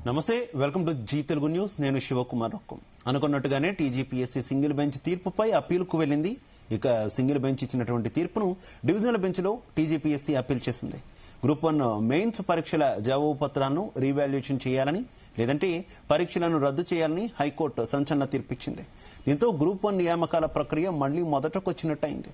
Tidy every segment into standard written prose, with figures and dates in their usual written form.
నమస్తే, welcome to Zee Telugu news. నేను శివకుమార్ రొక్కం. అనుకున్నట్టుగానే టీజీపీఎస్సీ సింగిల్ బెంచ్ తీర్పుపై అప్పీలుకు వెళ్లింది. ఇక సింగిల్ బెంచ్ ఇచ్చినటువంటి తీర్పును డివిజనల్ బెంచ్లో టీజీపీఎస్సీ అప్పీల్ చేసింది. గ్రూప్ 1 మెయిన్స్ పరీక్షల జవాబు పత్రాలను రీవాల్యుయేషన్ చేయాలని, లేదంటే పరీక్షలను రద్దు చేయాలని హైకోర్టు సంచలన తీర్పిచ్చింది. దీంతో గ్రూప్ 1 నియామకాల ప్రక్రియ మళ్లీ మొదటకొచ్చినట్టయింది.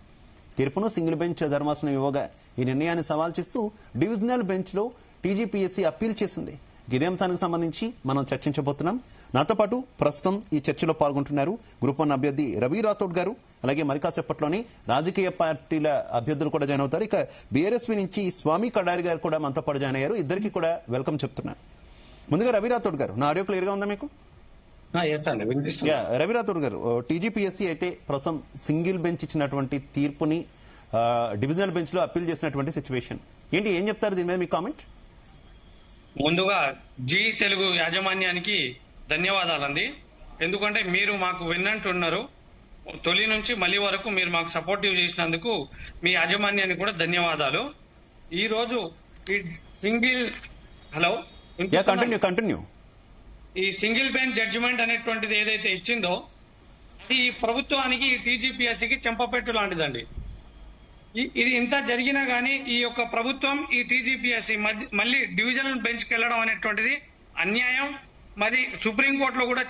తీర్పును సింగిల్ బెంచ్ ధర్మాసనం ఇవ్వగా ఈ నిర్ణయాన్ని సవాల్ చేస్తూ డివిజనల్ బెంచ్లో టీజీపీఎస్సీ అప్పీల్ చేసింది. ఇదే అంశానికి సంబంధించి మనం చర్చించబోతున్నాం. నాతో పాటు ప్రస్తుతం ఈ చర్చలో పాల్గొంటున్నారు గ్రూప్ 1 అభ్యర్థి రవి రాథోడ్ గారు, అలాగే మరి కాసేపట్లోని రాజకీయ పార్టీల అభ్యర్థులు కూడా జాయిన్ అవుతారు. ఇక బీఆర్ఎస్పీ నుంచి స్వామి కడారి గారు కూడా మనతో పాటు జాయిన్ అయ్యారు. ఇద్దరికి కూడా వెల్కమ్ చెప్తున్నాను. ముందుగా రవి రాథోడ్ గారు, నా ఆడియో క్లియర్ గా ఉందా మీకు? రవి రాథోడ్ గారు, టీజీపీఎస్సీ అయితే ప్రస్తుతం సింగిల్ బెంచ్ ఇచ్చినటువంటి తీర్పుని డివిజనల్ బెంచ్ లో అప్పీల్ చేసినటువంటి సిచ్యువేషన్ ఏంటి, ఏం చెప్తారు దీని మీద మీ కామెంట్? ముందుగా జీ తెలుగు యాజమాన్యానికి ధన్యవాదాలండి. ఎందుకంటే మీరు మాకు విన్నంటున్నారు. తొలి నుంచి మళ్ళీ వరకు మీరు మాకు సపోర్టివ్ చేసినందుకు మీ యాజమాన్యానికి కూడా ధన్యవాదాలు. ఈ రోజు ఈ సింగిల్ కంటిన్యూ ఈ సింగిల్ బెంచ్ జడ్జిమెంట్ అనేటువంటిది ఏదైతే ఇచ్చిందో అది ప్రభుత్వానికి టీజీపీఎస్సీకి చెంపపెట్టు లాంటిదండి. ఇది ఇంత జరిగినా గానీ ఈ యొక్క ప్రభుత్వం ఈ టీజీపీఎస్సీ మళ్ళీ డివిజనల్ బెంచ్ కి వెళ్లడం అనేటువంటిది అన్యాయం. మరి సుప్రీంకోర్టులో కూడా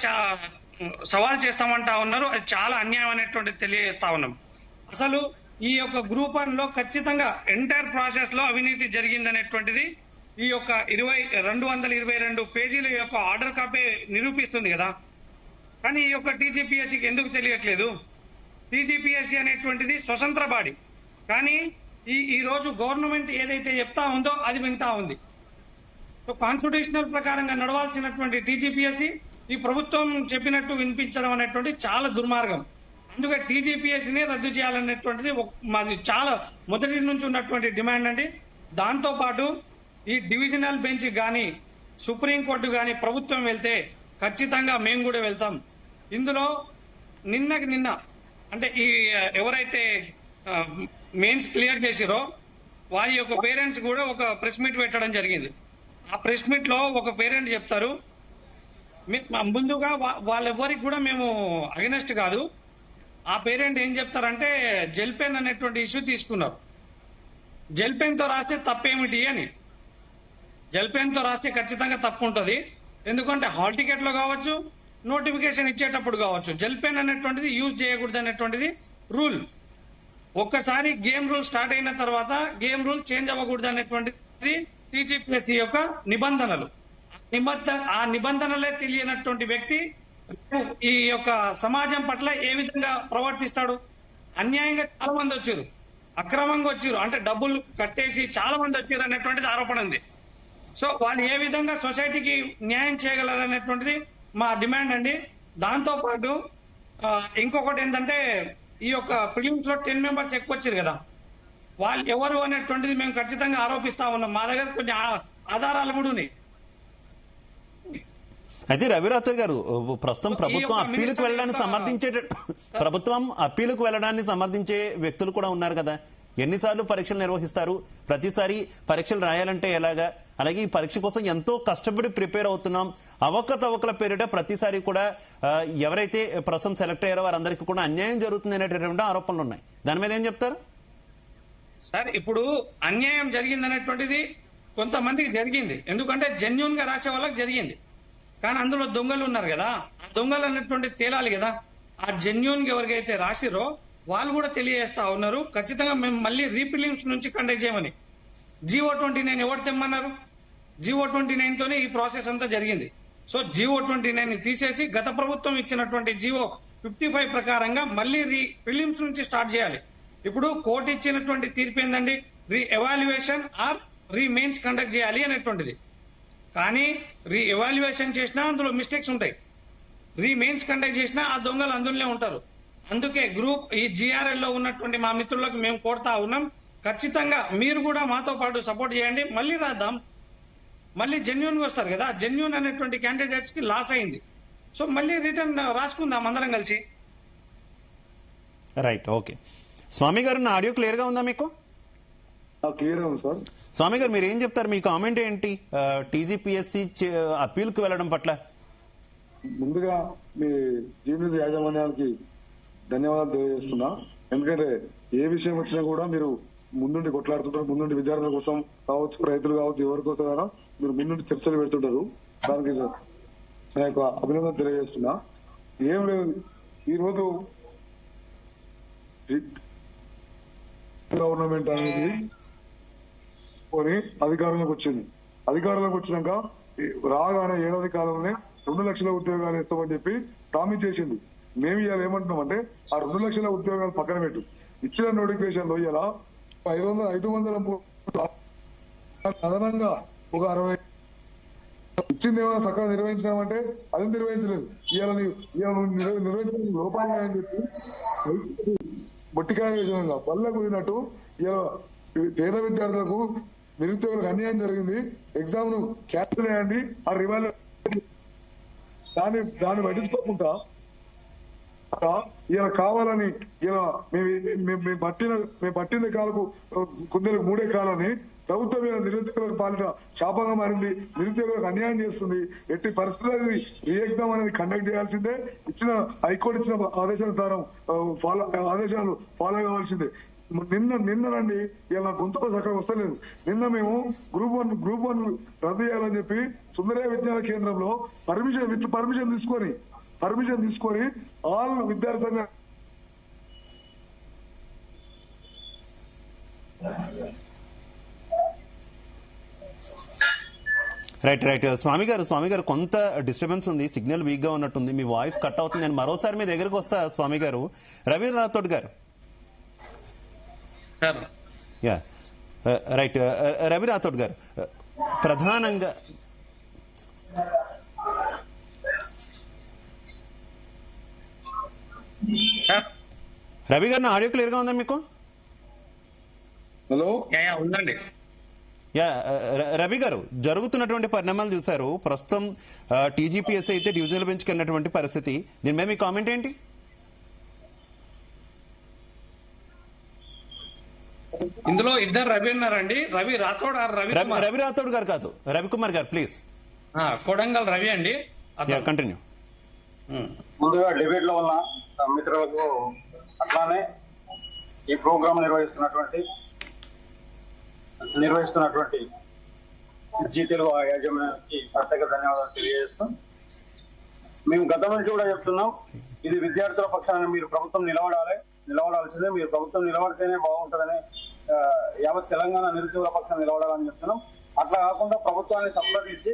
సవాల్ చేస్తామంటా ఉన్నారు. అది చాలా అన్యాయం అనేటువంటిది తెలియజేస్తా ఉన్నాం. అసలు ఈ యొక్క గ్రూప్ 1 లో ఖచ్చితంగా ఎంటైర్ ప్రాసెస్ లో అవినీతి జరిగిందనేటువంటిది ఈ యొక్క 222 పేజీల యొక్క ఆర్డర్ కాపీ నిరూపిస్తుంది కదా. కానీ ఈ యొక్క టీజీపీఎస్సీకి ఎందుకు తెలియట్లేదు? టీజీపీఎస్సీ అనేటువంటిది స్వతంత్ర బాడీ, కానీ ఈ రోజు గవర్నమెంట్ ఏదైతే చెప్తా ఉందో అది వింటా ఉంది. సో కాన్స్టిట్యూషనల్ ప్రకారంగా నడవాల్సినటువంటి టీజీపీఎస్సీ ఈ ప్రభుత్వం చెప్పినట్టు వినిపించడం అనేటువంటి చాలా దుర్మార్గం. అందుకే టీజీపీఎస్సీని రద్దు చేయాలనేటువంటిది మాది చాలా మొదటి నుంచి ఉన్నటువంటి డిమాండ్ అండి. దాంతో పాటు ఈ డివిజనల్ బెంచ్ గాని సుప్రీంకోర్టు గాని ప్రభుత్వం వెళ్తే ఖచ్చితంగా మేము కూడా వెళ్తాం. ఇందులో నిన్న అంటే ఈ ఎవరైతే మెయిన్స్ క్లియర్ చేసిరో వారి యొక్క పేరెంట్స్ కూడా ఒక ప్రెస్ మీట్ పెట్టడం జరిగింది. ఆ ప్రెస్ మీట్ లో ఒక పేరెంట్ చెప్తారు, ముందుగా వాళ్ళెవ్వరికి కూడా మేము అగెనెస్ట్ కాదు. ఆ పేరెంట్ ఏం చెప్తారంటే జెల్ పెన్ అనేటువంటి ఇష్యూ తీసుకున్నారు. జెల్ పెన్ తో రాస్తే తప్పేమిటి అని. జెల్ పెన్ తో రాస్తే ఖచ్చితంగా తప్పు ఉంటుంది. ఎందుకంటే హాల్ టికెట్ లో కావచ్చు, నోటిఫికేషన్ ఇచ్చేటప్పుడు కావచ్చు, జెల్ పెన్ అనేటువంటిది యూజ్ చేయకూడదు అనేటువంటిది రూల్. ఒక్కసారి గేమ్ రూల్ స్టార్ట్ అయిన తర్వాత గేమ్ రూల్ చేంజ్ అవ్వకూడదు అనేటువంటిది టీజీపీఎస్సీ యొక్క నిబంధనలు. ఆ నిబంధనలే తెలియనటువంటి వ్యక్తి ఈ యొక్క సమాజం పట్ల ఏ విధంగా ప్రవర్తిస్తాడు? అన్యాయంగా చాలా మంది వచ్చారు, అక్రమంగా వచ్చారు, అంటే డబ్బులు కట్టేసి చాలా మంది వచ్చారు అనేటువంటిది ఆరోపణ ఉంది. సో వాళ్ళు ఏ విధంగా సొసైటీకి న్యాయం చేయగలరు అనేటువంటిది మా డిమాండ్ అండి. దాంతో పాటు ఇంకొకటి ఏంటంటే ఈ యొక్క ప్రిలిమ్స్ లో 10 మెంబర్స్ ఎక్కువ వచ్చారు కదా, వాళ్ళు ఎవరు అనేటువంటిది మేము ఖచ్చితంగా ఆరోపిస్తా ఉన్నాం. మా దగ్గర కొన్ని ఆధారాలు కూడా ఉన్నాయి. అయితే రవిరాథోడ్ గారు, ప్రస్తుతం ప్రభుత్వం అప్పీలుకు వెళ్ళడాన్ని సమర్థించే వ్యక్తులు కూడా ఉన్నారు కదా. ఎన్నిసార్లు పరీక్షలు నిర్వహిస్తారు? ప్రతిసారి పరీక్షలు రాయాలంటే ఎలాగా? అలాగే ఈ పరీక్ష కోసం ఎంతో కష్టపడి ప్రిపేర్ అవుతున్నాం. అవకతవకల పేరిట ప్రతిసారి కూడా ఎవరైతే ప్రస్తుతం సెలెక్ట్ అయ్యారో వారందరికీ కూడా అన్యాయం జరుగుతుంది అనేటటువంటి ఆరోపణలు ఉన్నాయి. దాని మీద ఏం చెప్తారు సార్? ఇప్పుడు అన్యాయం జరిగింది అనేటువంటిది కొంతమందికి జరిగింది, ఎందుకంటే జెన్యూన్ గా రాసే వాళ్ళకి జరిగింది. కానీ అందులో దొంగలు ఉన్నారు కదా, ఆ దొంగలు అనేటువంటి తేలాలి కదా. ఆ జెన్యూన్ గా ఎవరికైతే రాసిరో వాళ్ళు కూడా తెలియజేస్తా ఉన్నారు. ఖచ్చితంగా మేము మళ్ళీ రీఫిలిమ్స్ నుంచి కండక్ట్ చేయమని. జీవో 29 ఎవరు తెమ్మన్నారు? జీవో 29 తోనే ఈ ప్రాసెస్ అంతా జరిగింది. సో జీవో 29 తీసేసి గత ప్రభుత్వం ఇచ్చినటువంటి జీవో 55 ప్రకారంగా మళ్ళీ రీఫిలిమ్స్ నుంచి స్టార్ట్ చేయాలి. ఇప్పుడు కోర్టు ఇచ్చినటువంటి తీర్పు ఏందండి? Re evaluation or re mains conduct చేయాలి అనేటువంటిది. కానీ రీ ఎవాల్యుయేషన్ చేసినా అందులో మిస్టేక్స్ ఉంటాయి, రీ మెయిన్స్ కండక్ట్ చేసినా ఆ దొంగలు అందులోనే ఉంటారు. అందుకే గ్రూప్ ఈ జిఆర్ఎల్ లో ఉన్నటువంటి మా మిత్రులకు మేము కోరుతా ఉన్నాం, ఖచ్చితంగా మీరు కూడా మాతో పాటు సపోర్ట్ చేయండి. మళ్ళీ రాద్దాం, మళ్ళీ జెన్యూన్ గా వస్తారు కదా. జెన్యూన్ అనేటువంటి క్యాండిడేట్స్ కి లాస్ అయింది. సో మళ్ళీ రిటర్న్ రాసుకుందాం అందరం కలిసి. Right, okay. స్వామి గారు, నా ఆడియో క్లియర్ గా ఉందా మీకు? క్లియర్ ఉంది సార్. స్వామి గారు మీరు ఏం చెప్తారు, మీ కామెంట్ ఏంటి టీజీపీఎస్సీ అప్పీల్ కు వెళ్ళడం పట్ల? ముందుగా మీ జీవన యాజమాన్యానికి ధన్యవాదాలు తెలియజేస్తున్నా. ఎందుకంటే ఏ విషయం వచ్చినా కూడా మీరు ముందుండి కొట్లాడుతుంటారు, ముందుండి విద్యార్థుల కోసం కావచ్చు, రైతులు కావచ్చు, ఎవరి కోసం మీరు ముందుండి చర్చలు పెడుతుంటారు. దానికి నా యొక్క అభినందన తెలియజేస్తున్నా. ఏం లేదు, ఈరోజు గవర్నమెంట్ అనేది కొని అధికారంలోకి వచ్చింది. అధికారంలోకి వచ్చినాక రాగానే ఏడాది కాలంలోనే 2 లక్షల ఉద్యోగాలు ఇస్తామని చెప్పి ప్రామిస్ చేసింది. మేము ఇవాళ ఏమంటున్నామంటే ఆ 2 లక్షల ఉద్యోగాలు పక్కన పెట్టు, ఇచ్చిన నోటిఫికేషన్ లో ఇలా 500 అదనంగా ఒక 60 ఇచ్చింది. ఏమైనా చక్కగా నిర్వహించినామంటే అది నిర్వహించలేదు. ఇవాళ నిర్వహించిన లోపాలు అని చెప్పి బొట్టికాయ విషయంగా పళ్ళ కుదిరినట్టు ఇలా పేద విద్యార్థులకు నిరుద్యోగులకు అన్యాయం జరిగింది. ఎగ్జామ్ ను క్యాన్సిల్ చేయండి, ఆ రివాల్వ్ దాన్ని పట్టించుకోకుండా ఇలా కావాలని ఇలా మేము పట్టిన కాలకు కొందరికి 3 ఎకరాలని ప్రభుత్వం నిరుద్యోగులకు పాలిట శాపంగా మారింది. నిరుద్యోగులకు అన్యాయం చేస్తుంది. ఎట్టి పరిస్థితుల్లో రీ ఎగ్జామ్ అనేది కండక్ట్ చేయాల్సిందే. హైకోర్టు ఇచ్చిన ఆదేశానుసారం ఆదేశాలు ఫాలో కావాల్సిందే. నిన్ననండి ఇలా గొంతుకు చక్కగా వస్తలేదు. నిన్న మేము గ్రూప్ వన్ రద్దు చేయాలని చెప్పి సుందరయ్య విజ్ఞాన కేంద్రంలో పర్మిషన్ తీసుకొని ఆల్ విద్యార్థి సంఘ రైట్ స్వామి గారు కొంత డిస్టర్బెన్స్ ఉంది, సిగ్నల్ వీక్ గా ఉన్నట్టుంది, మీ వాయిస్ కట్ అవుతుంది. నేను మరోసారి మీ దగ్గరకు వస్తా స్వామి గారు. రవి రాథోడ్ గారు, రైట్. రవి రాథోడ్ గారు, ప్రధానంగా రవి గారిని ఆడియో క్లియర్ గా ఉందా మీకు? హలో, ఉందండి. రవి గారు, జరుగుతున్నటువంటి పరిణామాలు చూశారు. ప్రస్తుతం టీజీపీఎస్సీ అయితే డివిజనల్ బెంచ్కి వెళ్ళినటువంటి పరిస్థితి, దీని మీద మీ కామెంట్ ఏంటి? ఇందులో ఇద్దరు రవి ఉన్నారండి. రవి రాథోడ్ రవి రాథోడ్ గారు కాదు, రవికుమార్ గారు ప్లీజ్. కొడంగల్ రవి అండి. కంటిన్యూ. ముందుగా డిబేట్ లో ఉన్న మిత్రులకు, అట్లానే ఈ ప్రోగ్రామ్ నిర్వహిస్తున్నటువంటి జీ తెలుగు యాజమాన్యానికి ప్రత్యేక ధన్యవాదాలు తెలియజేస్తాం. మేము గతం నుంచి కూడా చెప్తున్నాం, ఇది విద్యార్థుల పక్షాన మీరు ప్రభుత్వం నిలబడాల్సిందే. మీరు ప్రభుత్వం నిలబడితేనే బాగుంటుందని యావత్ తెలంగాణ నిరుద్యోగుల పక్షాన నిలబడాలని చెప్తున్నాం. అట్లా కాకుండా ప్రభుత్వాన్ని సంప్రదించి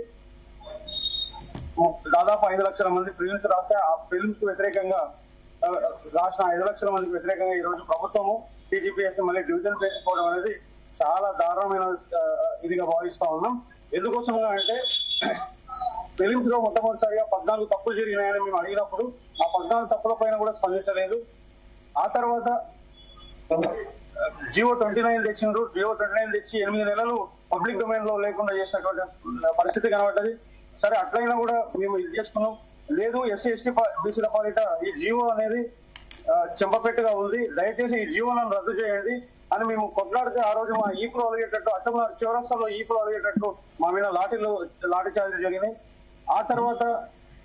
దాదాపు 5 లక్షల మంది ప్రిలిమ్స్ రాస్తే ఆ ప్రిలిమ్స్ కు వ్యతిరేకంగా రాసిన 5 లక్షల మందికి వ్యతిరేకంగా ఈ రోజు ప్రభుత్వము టీజీపీఎస్సీ మళ్ళీ డివిజన్ చేసుకోవడం అనేది చాలా దారుణమైన ఇదిగా భావిస్తా ఉన్నాం. ఎందుకోసంగా అంటే ప్రిలిమ్స్ లో మొట్టమొదటిసారిగా 14 తప్పులు జరిగినాయని మేము అడిగినప్పుడు ఆ 14 తప్పుల పైన కూడా స్పందించలేదు. ఆ తర్వాత జియో 29 తెచ్చిండ్రు. జియో 29 తెచ్చి 8 నెలలు పబ్లిక్ డొమైన్ లో లేకుండా చేసినటువంటి పరిస్థితి కనబడ్డది. సరే, అట్లయినా కూడా మేము ఇది చేసుకున్నాం. లేదు, ఎస్సీ ఎస్టీ బీసీల పాలిట ఈ జియో అనేది చెంపపెట్టుగా ఉంది, దయచేసి ఈ జియోలను రద్దు చేయండి అని మేము కొట్లాడితే ఆ రోజు మా ఈపులు అలిగేటట్టు, అసలు చివరస్థలో ఈపులు అలిగేటట్టు మా మీద లాఠీ చార్జీలు జరిగినాయి. ఆ తర్వాత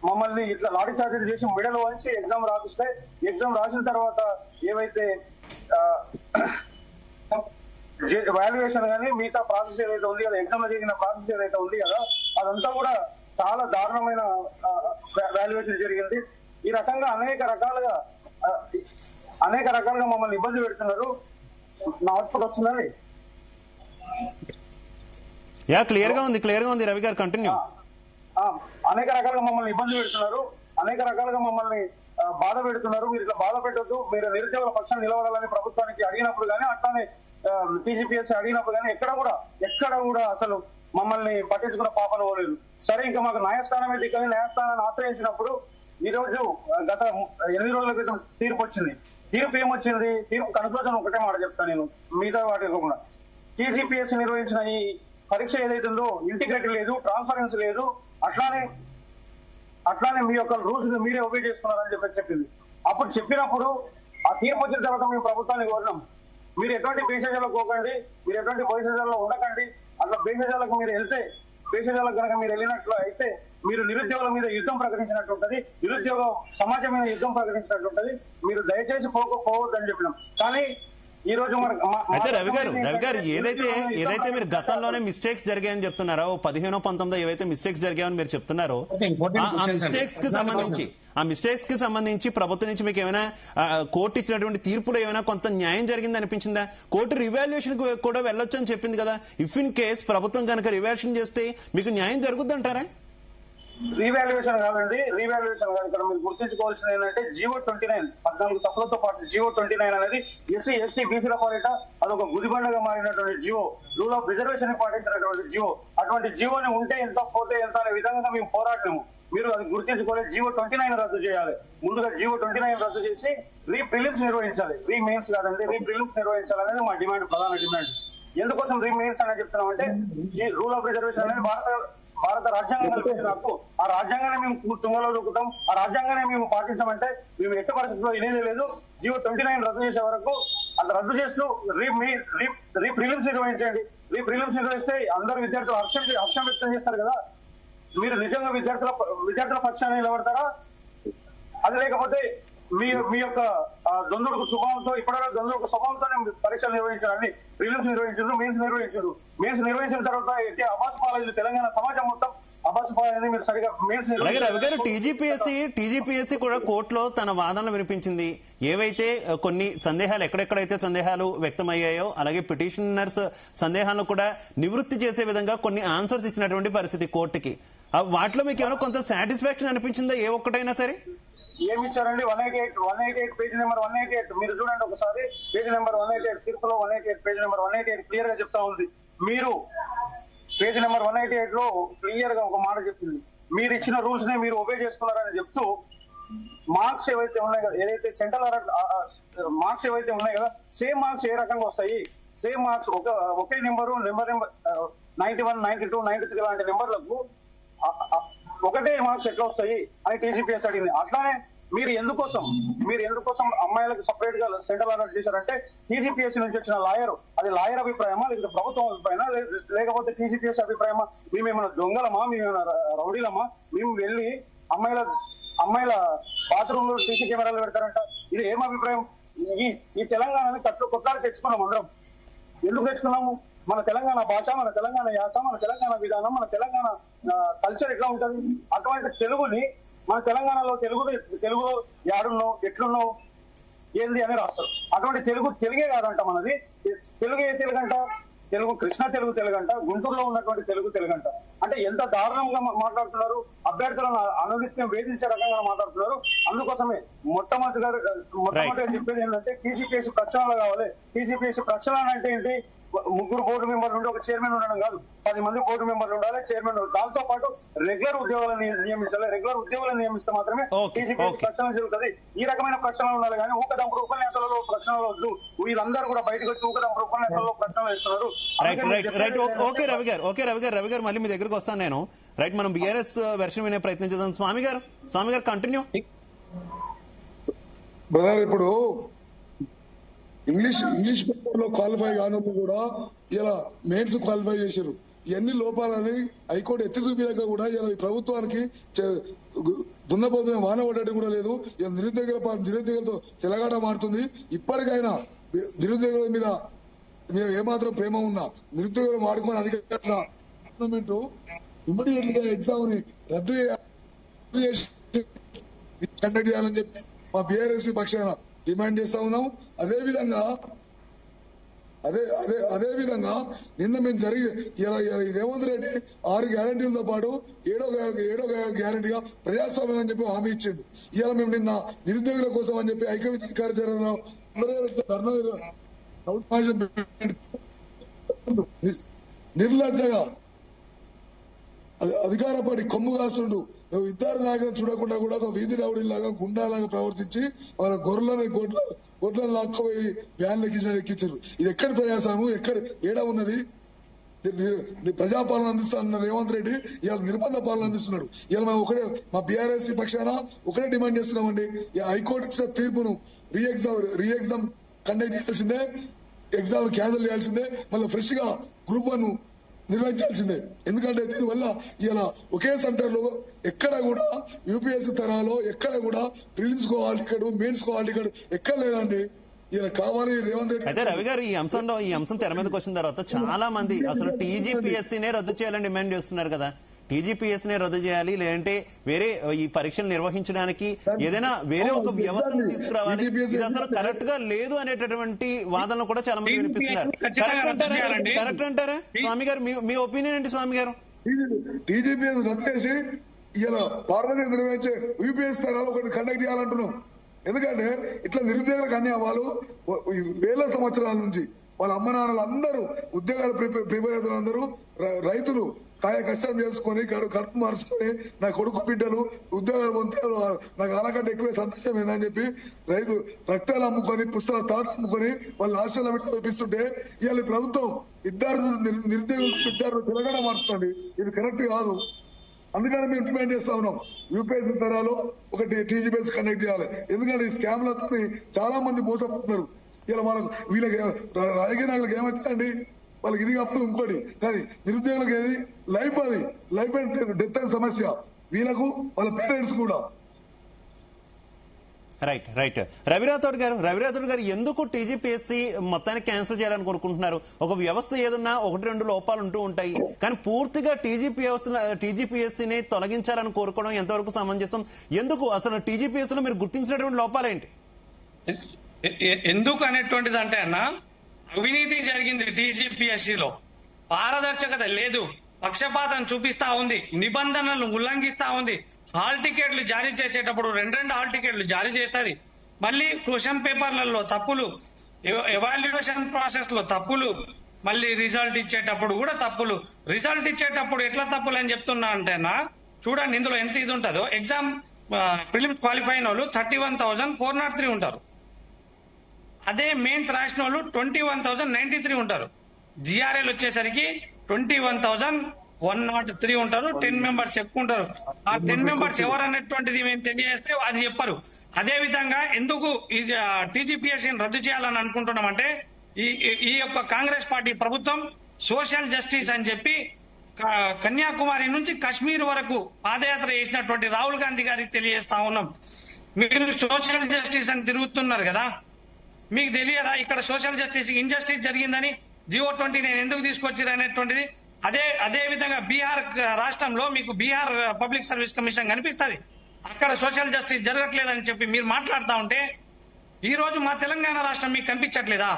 మమ్మల్ని ఇట్లా లాఠీ చార్జీలు చేసి మిడలు వంచి ఎగ్జామ్ రాపిస్తే, ఎగ్జామ్ రాసిన తర్వాత ఏవైతే వాల్యుయేషన్ కానీ మిగతా ప్రాసెస్ ఏదైతే ఉంది కదా, ఎగ్జామ్ లో జరిగిన ప్రాసెస్ ఏదైతే ఉంది కదా, అదంతా కూడా చాలా దారుణమైన వాల్యుయేషన్ జరిగింది. ఈ రకంగా అనేక రకాలుగా మమ్మల్ని ఇబ్బంది పెడుతున్నారు. నా అవుట్పుట్ వస్తుందండి. క్లియర్ గా ఉంది రవి గారు, కంటిన్యూ. అనేక రకాలుగా మమ్మల్ని ఇబ్బంది పెడుతున్నారు, అనేక రకాలుగా మమ్మల్ని బాధ పెడుతున్నారు. మీరు ఇట్లా బాధ పెట్టొద్దు, మీరు నిరుద్యోగుల పక్షాన్ని నిలబడాలని ప్రభుత్వానికి అడిగినప్పుడు కానీ, అట్లానే టీజీపీఎస్సీ అడిగినప్పుడు కానీ ఎక్కడ కూడా అసలు మమ్మల్ని పట్టించుకున్న పాపన పోలేదు. సరే, ఇంకా మాకు న్యాయస్థానం అయితే కానీ న్యాయస్థానాన్ని ఆశ్రయించినప్పుడు ఈ రోజు గత 8 రోజుల క్రితం తీర్పు వచ్చింది. తీర్పు ఏమొచ్చింది? తీర్పు కన్క్లూజన్ ఒకటే మాట చెప్తాను నేను, మిగతా వాటి కూడా. టీజీపీఎస్సీ నిర్వహించిన ఈ పరీక్ష ఏదైతే ఉందో ఇంటిగ్రిటీ లేదు, ట్రాన్స్పరెన్సీ లేదు, అట్లానే మీ యొక్క రూల్స్ మీరే ఒబే చేసుకున్నారని చెప్పింది. అప్పుడు చెప్పినప్పుడు ఆ తీర్పు వచ్చిన తర్వాత మేము ప్రభుత్వాన్ని కోరినాం, మీరు ఎటువంటి భేషజాలకు పోకండి, మీరు ఎటువంటి భేషజాలలో ఉండకండి. అట్లా భేషజాలకు మీరు వెళ్తే, భేషజాలకు కనుక మీరు వెళ్ళినట్లు అయితే మీరు నిరుద్యోగుల మీద యుద్ధం ప్రకటించినట్టు ఉంటది, నిరుద్యోగ సమాజం మీద యుద్ధం ప్రకటించినట్టు ఉంటది. మీరు దయచేసి పోవద్దని చెప్పినాం. కానీ ఈ రోజు అయితే రవి గారు ఏదైతే మీరు గతంలోనే మిస్టేక్స్ జరిగాయని చెప్తున్నారో 15-19 ఏవైతే మిస్టేక్స్ జరిగాయని మీరు చెప్తున్నారో ఆ మిస్టేక్స్ కి సంబంధించి ప్రభుత్వం నుంచి మీకు ఏమైనా కోర్టు ఇచ్చినటువంటి తీర్పులో ఏమైనా కొంత న్యాయం జరిగింది అనిపించిందా? కోర్టు రివాల్యుయేషన్ కూడా వెళ్ళొచ్చు అని చెప్పింది కదా. ఇఫ్ ఇన్ కేస్ ప్రభుత్వం కనుక రివాల్యుయేషన్ చేస్తే మీకు న్యాయం జరుగుద్ది అంటారా? రీవాల్యుయేషన్ కాదండి, రీవాల్యుయేషన్ కాదు. ఇక్కడ మీరు గుర్తుంచుకోవాల్సింది ఏంటంటే జీవో 29 14 సభలతో పాటు జీవో 29 అనేది ఎస్సీ ఎస్టీ బీసీల పాలిట అదొక గుదిబండగా మారినటువంటి జీవో, రూల్ ఆఫ్ రిజర్వేషన్ పాటించినటువంటి జీవో. అటువంటి జీవోని ఉంటే ఎంత పోతే ఎంత అనే విధంగా మేము పోరాడినాము. మీరు అది గుర్తించుకోవాలి. జీవో 29 రద్దు చేయాలి. ముందుగా జీవో 29 రద్దు చేసి ప్రిలిమ్స్ నిర్వహించాలి. మెయిన్స్ కాదండి, ప్రిలిమ్స్ నిర్వహించాలనేది మా డిమాండ్, ప్రధాన డిమాండ్. ఎందుకోసం మెయిన్స్ అనేది చెప్తున్నామంటే రూల్ ఆఫ్ రిజర్వేషన్ అనేది భారత రాజ్యాంగం కల్పించిన హక్కు. ఆ రాజ్యాంగాన్ని మేము తుంగలో దొక్కుతాం, ఆ రాజ్యాంగాన్ని మేము పాటించామంటే మేము ఎట్టి పరిస్థితుల్లో వినేది లేదు. జీవో 29 రద్దు చేసే వరకు అది రద్దు చేస్తూ ప్రిలిమ్స్ నిర్వహించండి. ప్రిలిమ్స్ నిర్వహిస్తే అందరు విద్యార్థులు హర్షం వ్యక్తం చేస్తారు కదా. మీరు నిజంగా విద్యార్థుల పక్షాన్ని నిలబడతారా? అది లేకపోతే మీ యొక్క దొందుడుకు స్వభావంతో ఇప్పటివరకు దొందుడుకు స్వభావంతో పరీక్షలు నిర్వహించాలని ప్రిలిమ్స్ నిర్వహించారు, మెయిన్స్ నిర్వహించిన తర్వాత అబాస్ పాలైంది తెలంగాణ సమాజం మొత్తం. అబాస్ పాలైంది. మీరు సరిగా మెయిన్స్ టీజీపీఎస్సీ కూడా కోర్టులో తన వాదనలు వినిపించింది. ఏవైతే కొన్ని సందేహాలు ఎక్కడెక్కడైతే సందేహాలు వ్యక్తమయ్యాయో అలాగే పిటిషనర్స్ సందేహాలను కూడా నివృత్తి చేసే విధంగా కొన్ని ఆన్సర్స్ ఇచ్చినటువంటి పరిస్థితి కోర్టుకి. వాటిలో మీకు ఏమైనా కొంత సాటిస్ఫాక్షన్ అనిపించిందా ఏ ఒక్కటైనా సరే? ఏమి ఇచ్చారండి? 188 పేజ్ నెంబర్ 188 మీరు చూడండి ఒకసారి. పేజ్ నెంబర్ 188 తీర్పులో 188 పేజ్ నెంబర్ 188 క్లియర్ గా చెప్తా ఉంది. మీరు పేజ్ నెంబర్ 188 లో క్లియర్ గా ఒక మాట చెప్పింది. మీరు ఇచ్చిన రూల్స్ నే మీరు ఒబే చేసుకున్నారని చెప్తూ మార్క్స్ ఏవైతే ఉన్నాయి కదా, ఏదైతే సెంట్రల్ మార్క్స్ ఏవైతే ఉన్నాయి కదా, సేమ్ మార్క్స్ ఏ రకంగా వస్తాయి? సేమ్ మార్క్స్ ఒకే నెంబర్ 91, 92, 93 లాంటి నెంబర్లకు ఒకటే మార్క్స్ ఎట్లా వస్తాయి అని టీజీపీఎస్ అడిగింది. అట్లానే మీరు ఎందుకోసం అమ్మాయిలకు సపరేట్ గా సెంట్రల్ అలర్ట్ చేశారంటే టీజీపీఎస్ నుంచి వచ్చిన లాయర్, అది లాయర్ అభిప్రాయమా లేదా ప్రభుత్వం అభిప్రాయమా లేకపోతే టీజీపీఎస్ అభిప్రాయమా? మేమేమైనా దొంగలమా, మేమేమైనా రౌడీలమా? మేము వెళ్ళి అమ్మాయిల బాత్రూమ్ లో సీసీ కెమెరాలు పెడతారంట. ఇది ఏం అభిప్రాయం? ఈ తెలంగాణని కొట్లాడి తెచ్చుకున్నాం అందరం. ఎందుకు తెచ్చుకున్నాము? మన తెలంగాణ భాష, మన తెలంగాణ యాస, మన తెలంగాణ విధానం, మన తెలంగాణ కల్చర్ ఎట్లా ఉంటది? అటువంటి తెలుగుని మన తెలంగాణలో తెలుగులో యాడున్నావు, ఎట్లున్నావు, ఏంది అని రాస్తారు. అటువంటి తెలుగే కాదంట మనది. తెలుగు ఏ తెలుగు అంట? తెలుగు కృష్ణ తెలుగు అంట, గుంటూరులో ఉన్నటువంటి తెలుగు అంట. అంటే ఎంత దారుణంగా మాట్లాడుతున్నారు. అభ్యర్థులను అనునిత్యం వేధించే రకంగా మాట్లాడుతున్నారు. అందుకోసమే మొట్టమొదటిగా చెప్పేది ఏంటంటే టీజీపీఎస్సీ ప్రక్షాళన కావాలి. టీజీపీఎస్సీ ప్రక్షాళన అంటే ఏంటి? 3 బోర్డు మెంబర్లు ఉండి ఒక చైర్మన్ ఉండడం కాదు, 10 మంది బోర్డు మెంబర్లు ఉండాలి, చైర్మన్. దాంతో పాటు రెగ్యులర్ ఉద్యోగులను నియమించాలి. రెగ్యులర్ ఉద్యోగులను నియమిస్తే మాత్రమే టీజీపీఎస్సీ ప్రక్షాళన జరుగుతుంది. ఈ రకమైన ప్రశ్నలు ఉండాలి కానీ ఊకదంపుడు ఉపన్యాసాలలో ప్రశ్నలు వద్దు. వీళ్ళందరూ కూడా బయటకు వచ్చి ఊకదంపుడు ఉపన్యాసాలలో ప్రశ్నలు ఇస్తున్నారు. ఓకే రవి గారు మళ్ళీ మీ దగ్గరకు వస్తాను నేను. రైట్, మనం బీఆర్ఎస్ వెర్షన్ వినే ప్రయత్నం చేద్దాం. స్వామి గారు కంటిన్యూ. బ్రదర్, ఇప్పుడు ఇంగ్లీష్ పేపర్ లో క్వాలిఫై కానప్పుడు కూడా ఇలా మెయిన్స్ క్వాలిఫై చేశారు. ఇవన్నీ లోపాలని హైకోర్టు ఎత్తి చూపినాక కూడా ఇలా ఈ ప్రభుత్వానికి దున్నపోతే వాన పడటం కూడా లేదు. ఇలా నిరుద్యోగులతో తెలగాట మారుతుంది. ఇప్పటికైనా నిరుద్యోగుల మీద ఏమాత్రం ప్రేమ ఉన్నా నిరుద్యోగులు వాడుకొని అధికారులు ఇమ్మీడియట్ గా ఎగ్జామ్ ని రద్దు చేసి కండక్ట్ చేయాలని చెప్పి మా బీఆర్ఎస్ పక్షాన డిమాండ్ చేస్తా ఉన్నాం. అదే విధంగా నిన్న మేము రేవంత్ రెడ్డి 6 గ్యారంటీలతో పాటు 7వ గ్యారంటీగా ప్రజాస్వామ్యం అని చెప్పి హామీ ఇచ్చిండు. ఇవాళ మేము నిన్న నిరుద్యోగుల కోసం అని చెప్పి ఐక్యవేదిక కార్యాచరణలో నిర్లజ్జగా అధికార పార్టీ కొమ్ము కాస్తుండు. ఇద్దరు నాయకులను చూడకుండా కూడా ఒక వీధి రౌడీలాగా గుండాలాగా ప్రవర్తించి వాళ్ళ గొర్రెలను లాక్కపోయి వ్యాన్లు ఎక్కించారు. ఇది ఎక్కడి ప్రజాస్వామ్యం? ఏడా ఉన్నది? ప్రజాపాలన అందిస్తానన్న రేవంత్ రెడ్డి ఇవాళ నిర్బంధ పాలన అందిస్తున్నాడు. ఇవాళ మేము మా బీఆర్ఎస్ పక్షాన ఒకటే డిమాండ్ చేస్తున్నామండి. హైకోర్టు ఇచ్చిన తీర్పును రీ ఎగ్జామ్ కండక్ట్ చేయాల్సిందే. ఎగ్జామ్ క్యాన్సిల్ చేయాల్సిందే, మళ్ళీ ఫ్రెష్ గా గ్రూప్ 1 నిర్వహించాల్సిందే. ఎందుకంటే దీనివల్ల ఇలా ఒకే సెంటర్ లో ఎక్కడ కూడా యూపీఎస్సీ తరాలో ఎక్కడ కూడా ప్రిలిమ్స్ కో హాల్ టికెట్, మెయిన్స్ కో హాల్ టికెట్ ఎక్కడ లేదండి. ఇలా కావాలి రేవంత్ రెడ్డి. అయితే రవి గారు ఈ అంశం తెర మీదకి వచ్చిన తర్వాత చాలా మంది అసలు టీజీపీఎస్సీనే రద్దు చేయాలని డిమాండ్ చేస్తున్నారు కదా. టీజీపీఎస్సీనే రద్దు చేయాలి, లేదంటే వేరే ఈ పరీక్షలు నిర్వహించడానికి ఏదైనా వేరే ఒక వ్యవస్థను తీసుకురావాలి, ఇది అసలు కరెక్ట్ గా లేదు అనేటటువంటి వాదనలు కూడా చాలా మంది వినిపిస్తున్నారు. కరెక్ట్ అంటారా స్వామి గారు? మీ ఒపీనియన్ ఏంటి స్వామి గారు? టీజీపీఎస్ రద్దు చేసి ఇలా పార్లమెంట్ నిర్వహించే యూపీఎస్ తరాలు ఒకటి కండక్ట్ చేయాలంటున్నాం. ఎందుకంటే ఇట్లా నిరుద్యోగులకు అన్ని వాళ్ళు వేల సంవత్సరాల నుంచి వాళ్ళ అమ్మ నాన్నలు అందరూ ఉద్యోగాలు ప్రిపేర్ అవుతున్న అందరూ రైతులు కాయ కష్టం చేసుకొని కడుపు మార్చుకొని నా కొడుకు బిడ్డలు ఉద్యోగాలు పొందుతారు, నాకు అలాకంటే ఎక్కువే సంతోషం ఏందని చెప్పి రైతు రక్తాలు అమ్ముకొని పుస్తకాలు తాట అమ్ముకొని వాళ్ళు హాస్టల్లో పెట్టి చూపిస్తుంటే ఇవాళ ప్రభుత్వం నిరుద్యోగులు తెలంగాణ మారుతుంది. ఇది కరెక్ట్ కాదు. అందుకని మేము డిమాండ్ చేస్తా ఉన్నాం, యూపీఎస్సీ తరాలు ఒకటి టీజీపీఎస్ కండక్ట్ చేయాలి. ఎందుకంటే ఈ స్కామ్లతో చాలా మంది మోసపోతున్నారు. ఇలా వీళ్ళకి రాజకీయ నాయకులకు ఏమవుతుందండి, వాళ్ళకి ఇది కాకపోతే ఇంకోటి, కానీ నిరుద్యోగులకు ఏది లైఫ్, అది లైఫ్ అండ్ డెత్ అనే సమస్య వీళ్ళకు, వాళ్ళ పేరెంట్స్ కూడా. రైట్ రవిరాథోడ్ గారు ఎందుకు టీజీపీఎస్సీ మొత్తానికి క్యాన్సిల్ చేయాలని కోరుకుంటున్నారు? ఒక వ్యవస్థ ఏదన్నా 1-2 లోపాలు ఉంటూ ఉంటాయి, కానీ పూర్తిగా టీజీపీఎస్సీని తొలగించాలని కోరుకోవడం ఎంతవరకు సమంజసం? ఎందుకు అసలు టీజీపీఎస్సీలో మీరు గుర్తించినటువంటి లోపాలేంటి? ఎందుకు అనేటువంటిది అంటే అన్న, అవినీతి జరిగింది టీజీపీఎస్సీలో, పారదర్శకత లేదు, పక్షపాతం చూపిస్తా ఉంది, నిబంధనలను ఉల్లంఘిస్తా ఉంది. హాల్ టికెట్లు జారీ చేసేటప్పుడు 2 హాల్ టికెట్లు జారీ చేస్తుంది, మళ్ళీ క్వశ్చన్ పేపర్లలో తప్పులు, ఎవాల్యుయేషన్ ప్రాసెస్ లో తప్పులు, మళ్ళీ రిజల్ట్ ఇచ్చేటప్పుడు కూడా తప్పులు. రిజల్ట్ ఇచ్చేటప్పుడు ఎట్లా తప్పులు అని చెప్తున్నా అంటేనా, చూడండి ఇందులో ఎంత ఇది ఉంటుందో. ఎగ్జామ్ ప్రిలిమ్స్ క్వాలిఫై అయిన వాళ్ళు 31,403 ఉంటారు. అదే మెయిన్స్ రాసిన వాళ్ళు 21,093 ఉంటారు. జిఆర్ఎల్ వచ్చేసరికి 21,103 ఉంటారు. 10 మెంబర్స్ ఎక్కువ ఉంటారు. ఆ 10 మెంబర్స్ ఎవరు అనేటువంటిది మేము తెలియజేస్తే అది చెప్పరు. అదే విధంగా ఎందుకు ఈ టీజీపీఎస్సీని రద్దు చేయాలని అనుకుంటున్నామంటే, ఈ యొక్క కాంగ్రెస్ పార్టీ ప్రభుత్వం సోషల్ జస్టిస్ అని చెప్పి కన్యాకుమారి నుంచి కాశ్మీర్ వరకు పాదయాత్ర చేసినటువంటి రాహుల్ గాంధీ గారికి తెలియజేస్తా ఉన్నాం. మీరు సోషల్ జస్టిస్ అని తిరుగుతున్నారు కదా, మీకు తెలియదా ఇక్కడ సోషల్ జస్టిస్ ఇన్జస్టిస్ జరిగిందని? జియో 29 ఎందుకు తీసుకొచ్చారు అనేటువంటిది. అదే విధంగా బీహార్ రాష్ట్రంలో మీకు బీహార్ పబ్లిక్ సర్వీస్ కమిషన్ కనిపిస్తుంది, అక్కడ సోషల్ జస్టిస్ జరగట్లేదని చెప్పి మీరు మాట్లాడుతూ ఉంటే, ఈ రోజు మా తెలంగాణ రాష్ట్రం మీకు కనిపించట్లేదా?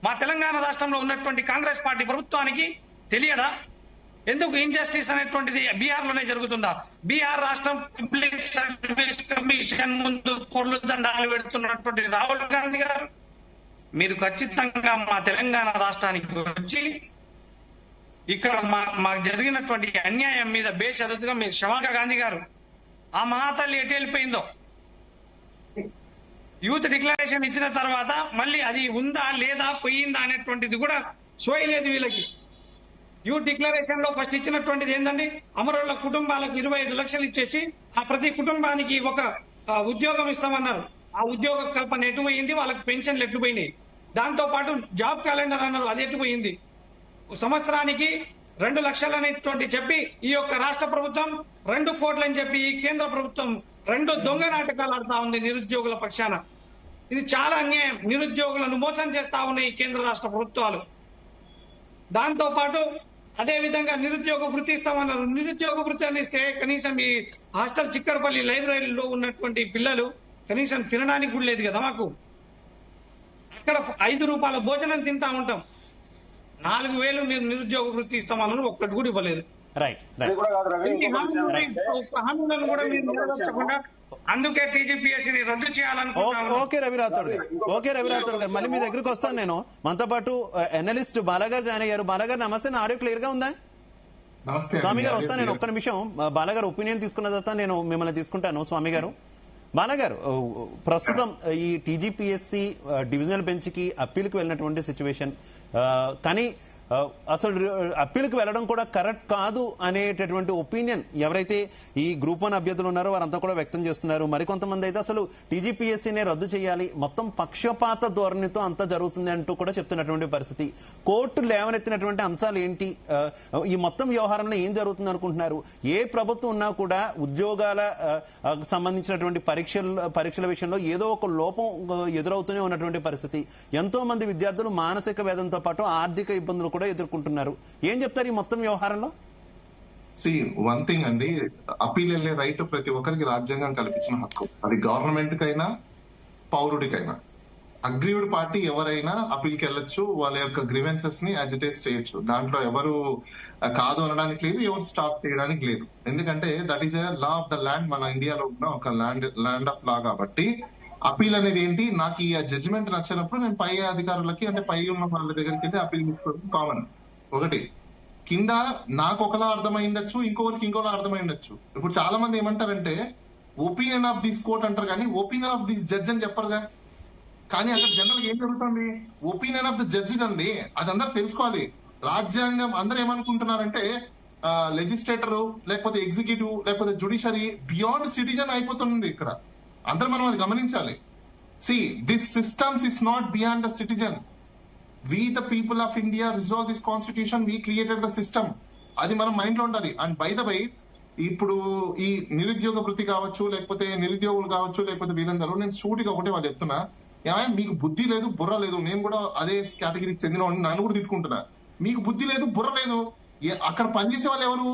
మా తెలంగాణ రాష్ట్రంలో ఉన్నటువంటి కాంగ్రెస్ పార్టీ ప్రభుత్వానికి తెలియదా ఎందుకు ఇన్జస్టిస్ అనేటువంటిది బీహార్ లోనే జరుగుతుందా? బీహార్ రాష్ట్రం పబ్లిక్ సర్వీస్ కమిషన్ ముందు పొర్లు దండాలు పెడుతున్నటువంటి రాహుల్ గాంధీ గారు, మీరు ఖచ్చితంగా మా తెలంగాణ రాష్ట్రానికి వచ్చి ఇక్కడ మాకు జరిగినటువంటి అన్యాయం మీద బేషరతుగా మీరు శమాక గాంధీ గారు, ఆ మహాతల్లి ఎటు వెళ్ళిపోయిందో, యూత్ డిక్లరేషన్ ఇచ్చిన తర్వాత మళ్ళీ అది ఉందా లేదా పోయిందా అనేటువంటిది కూడా సోయలేదు వీళ్ళకి. యూత్ డిక్లరేషన్ లో ఫస్ట్ ఇచ్చినటువంటిది ఏంటండి, అమరుల కుటుంబాలకు 25 లక్షలు ఇచ్చేసి ఆ ప్రతి కుటుంబానికి ఒక ఉద్యోగం ఇస్తామన్నారు. ఆ ఉద్యోగ కల్పన ఎటుపోయింది, వాళ్ళకి పెన్షన్లు ఎటుపోయినాయి. దాంతో పాటు జాబ్ క్యాలెండర్ అన్నారు, అది ఎటుపోయింది. సంవత్సరానికి 2 లక్షలు అనేటువంటి చెప్పి ఈ యొక్క రాష్ట్ర ప్రభుత్వం 2 కోట్లు అని చెప్పి ఈ కేంద్ర ప్రభుత్వం 2 దొంగ నాటకాలు ఆడుతా ఉంది నిరుద్యోగుల పక్షాన. ఇది చాలా అన్యాయం. నిరుద్యోగులను మోసం చేస్తా ఉన్నాయి ఈ కేంద్ర రాష్ట్ర ప్రభుత్వాలు. దాంతో పాటు అదే విధంగా నిరుద్యోగ వృత్తి ఇస్తామన్నారు. నిరుద్యోగ వృత్తి అని ఇస్తే కనీసం ఈ హాస్టల్ చిక్కడపల్లి లైబ్రరీలో ఉన్నటువంటి పిల్లలు కనీసం తినడానికి కూడా లేదు కదా మాకు. అక్కడ 5 రూపాయల భోజనం తింటా ఉంటాం. 4,000 మీరు నిరుద్యోగ వృత్తి ఇస్తామన్నారు, ఒక్కటి కూడా ఇవ్వలేదు. హామీలను కూడా మీరు నెరవేర్చకుండా అందుకే టీజీపీఎస్సీని రద్దు చేయాలనుకుంటున్నాను. ఓకే రవిరాథోడ్ గారు మళ్ళీ మీ దగ్గరికి వస్తాను నేను. మనతో పాటు ఎనలిస్ట్ బాలాగారు జాయిన్ అయ్యారు. బాలాగారు నమస్తే, నా ఆడియో క్లియర్ గా ఉందా? స్వామి గారు వస్తాను నేను, ఒక్క నిమిషం. బాలాగారు ఒపీనియన్ తీసుకున్న తర్వాత నేను మిమ్మల్ని తీసుకుంటాను. స్వామి గారు, బాలాగారు, ప్రస్తుతం ఈ టీజీపీఎస్సీ డివిజనల్ బెంచ్ కి అప్పీల్కి వెళ్ళినటువంటి సిచ్యువేషన్, కానీ అసలు అప్పీల్కి వెళ్ళడం కూడా కరెక్ట్ కాదు అనేటటువంటి ఒపీనియన్ ఎవరైతే ఈ గ్రూప్ 1 అభ్యర్థులు ఉన్నారో వారంతా కూడా వ్యక్తం చేస్తున్నారు. మరికొంతమంది అయితే అసలు టీజీపీఎస్సీనే రద్దు చేయాలి, మొత్తం పక్షపాత ధోరణితో అంతా జరుగుతుంది అంటూ కూడా చెప్తున్నటువంటి పరిస్థితి. కోర్టు లేవనెత్తినటువంటి అంశాలు ఏంటి, ఈ మొత్తం వ్యవహారంలో ఏం జరుగుతుంది అనుకుంటున్నారు? ఏ ప్రభుత్వం ఉన్నా కూడా ఉద్యోగాల సంబంధించినటువంటి పరీక్షల విషయంలో ఏదో ఒక లోపం ఎదురవుతూనే ఉన్నటువంటి పరిస్థితి. ఎంతో మంది విద్యార్థులు మానసిక వేదంతో పాటు ఆర్థిక ఇబ్బందులు కూడా ఎదుర్కొంటున్నారు. ఏం చెప్తారు ఈ మొత్తం వ్యవహారంలో? వన్ థింగ్ అండి, అప్పీల్ వెళ్లే రైట్ ప్రతి ఒక్కరికి రాజ్యాంగం కల్పించిన హక్కు. అది గవర్నమెంట్ కైనా పౌరుడికైనా. అగ్రీవ్డ్ పార్టీ ఎవరైనా అప్పీల్కి వెళ్ళొచ్చు, వాళ్ళ యొక్క గ్రీవెన్సెస్ ని అజిటేట్ చేయొచ్చు. దాంట్లో ఎవరు కాదు అనడానికి లేదు, ఎవరు స్టాప్ చేయడానికి లేదు. ఎందుకంటే that is a law of the land. మన ఇండియాలో ఉన్న ఒక ల్యాండ్ ఆఫ్ లా కాబట్టి అప్పీల్ అనేది ఏంటి, నాకు ఈ జడ్జిమెంట్ నచ్చినప్పుడు నేను పై అధికారులకి అంటే పై ఉన్న వాళ్ళ దగ్గరికి వెళ్ళి అప్పీల్ తీసుకోవడం కామన్. ఒకటి కింద నాకు ఒకలా అర్థమైండొచ్చు, ఇంకొకరికి ఇంకోలా అర్థమైండొచ్చు. ఇప్పుడు చాలా మంది ఏమంటారంటే ఒపీనియన్ ఆఫ్ దిస్ కోర్ట్ అంటారు కానీ ఒపీనియన్ ఆఫ్ దిస్ జడ్జ్ అని చెప్పరుగా. కానీ అక్కడ జనరల్ ఏం జరుగుతుంది, ఒపీనియన్ ఆఫ్ ద జడ్జిస్ అండి. అది అందరూ తెలుసుకోవాలి. రాజ్యాంగం అందరూ ఏమనుకుంటున్నారంటే లెజిస్లేటర్ లేకపోతే ఎగ్జిక్యూటివ్ లేకపోతే జుడిషియరీ బియాండ్ సిటిజన్ అయిపోతుంది ఇక్కడ. అందరూ మనం అది గమనించాలి. See this systems is not beyond the citizen. We the people of India resolve this constitution, we created the system. అది మనం మైండ్ లో ఉండాలి. అండ్ బై ద బై ఇప్పుడు ఈ నిరుద్యోగ వృత్తి కావచ్చు, లేకపోతే నిరుద్యోగులు కావచ్చు, లేకపోతే వీళ్ళందరూ నేను సూటిగా ఒకటే వాళ్ళు చెప్తున్నా, ఏమైనా మీకు బుద్ధి లేదు బుర్ర లేదు. నేను కూడా అదే కేటగిరీకి చెందిన నన్ను కూడా తిట్టుకుంటున్నా. మీకు బుద్ధి లేదు బుర్ర లేదు. అక్కడ పనిచేసే వాళ్ళు ఎవరు?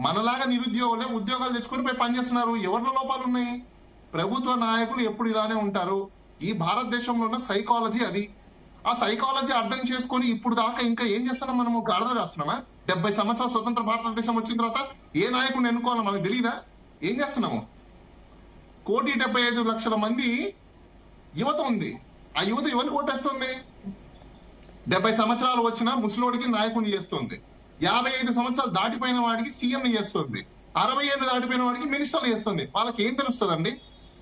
మనలాగా నిరుద్యోగులే ఉద్యోగాలు తెచ్చుకొని పోయి పనిచేస్తున్నారు. ఎవరిలో లోపాలు ఉన్నాయి? ప్రభుత్వ నాయకులు ఎప్పుడు ఇలానే ఉంటారు. ఈ భారతదేశంలో ఉన్న సైకాలజీ అది. ఆ సైకాలజీ అర్థం చేసుకొని ఇప్పుడు దాకా ఇంకా ఏం చేస్తున్నాం? మనము గాఢత చేస్తున్నామా? 70 సంవత్సరాల స్వతంత్ర భారతదేశం వచ్చిన తర్వాత ఏ నాయకుడిని ఎన్నుకోవాలో మనకు తెలియదా? ఏం చేస్తున్నాము? 1,75,00,000 మంది యువత ఉంది. ఆ యువత ఎవరికి ఓటేస్తుంది? 70 సంవత్సరాలు వచ్చిన ముసలోడికి నాయకుడిని చేస్తుంది. 55 సంవత్సరాలు దాటిపోయిన వాడికి సీఎం ని చేస్తుంది. 60 ఏళ్ళు దాటిపోయిన వాడికి మినిస్టర్లు చేస్తుంది. వాళ్ళకి ఏం తెలుస్తుందండి?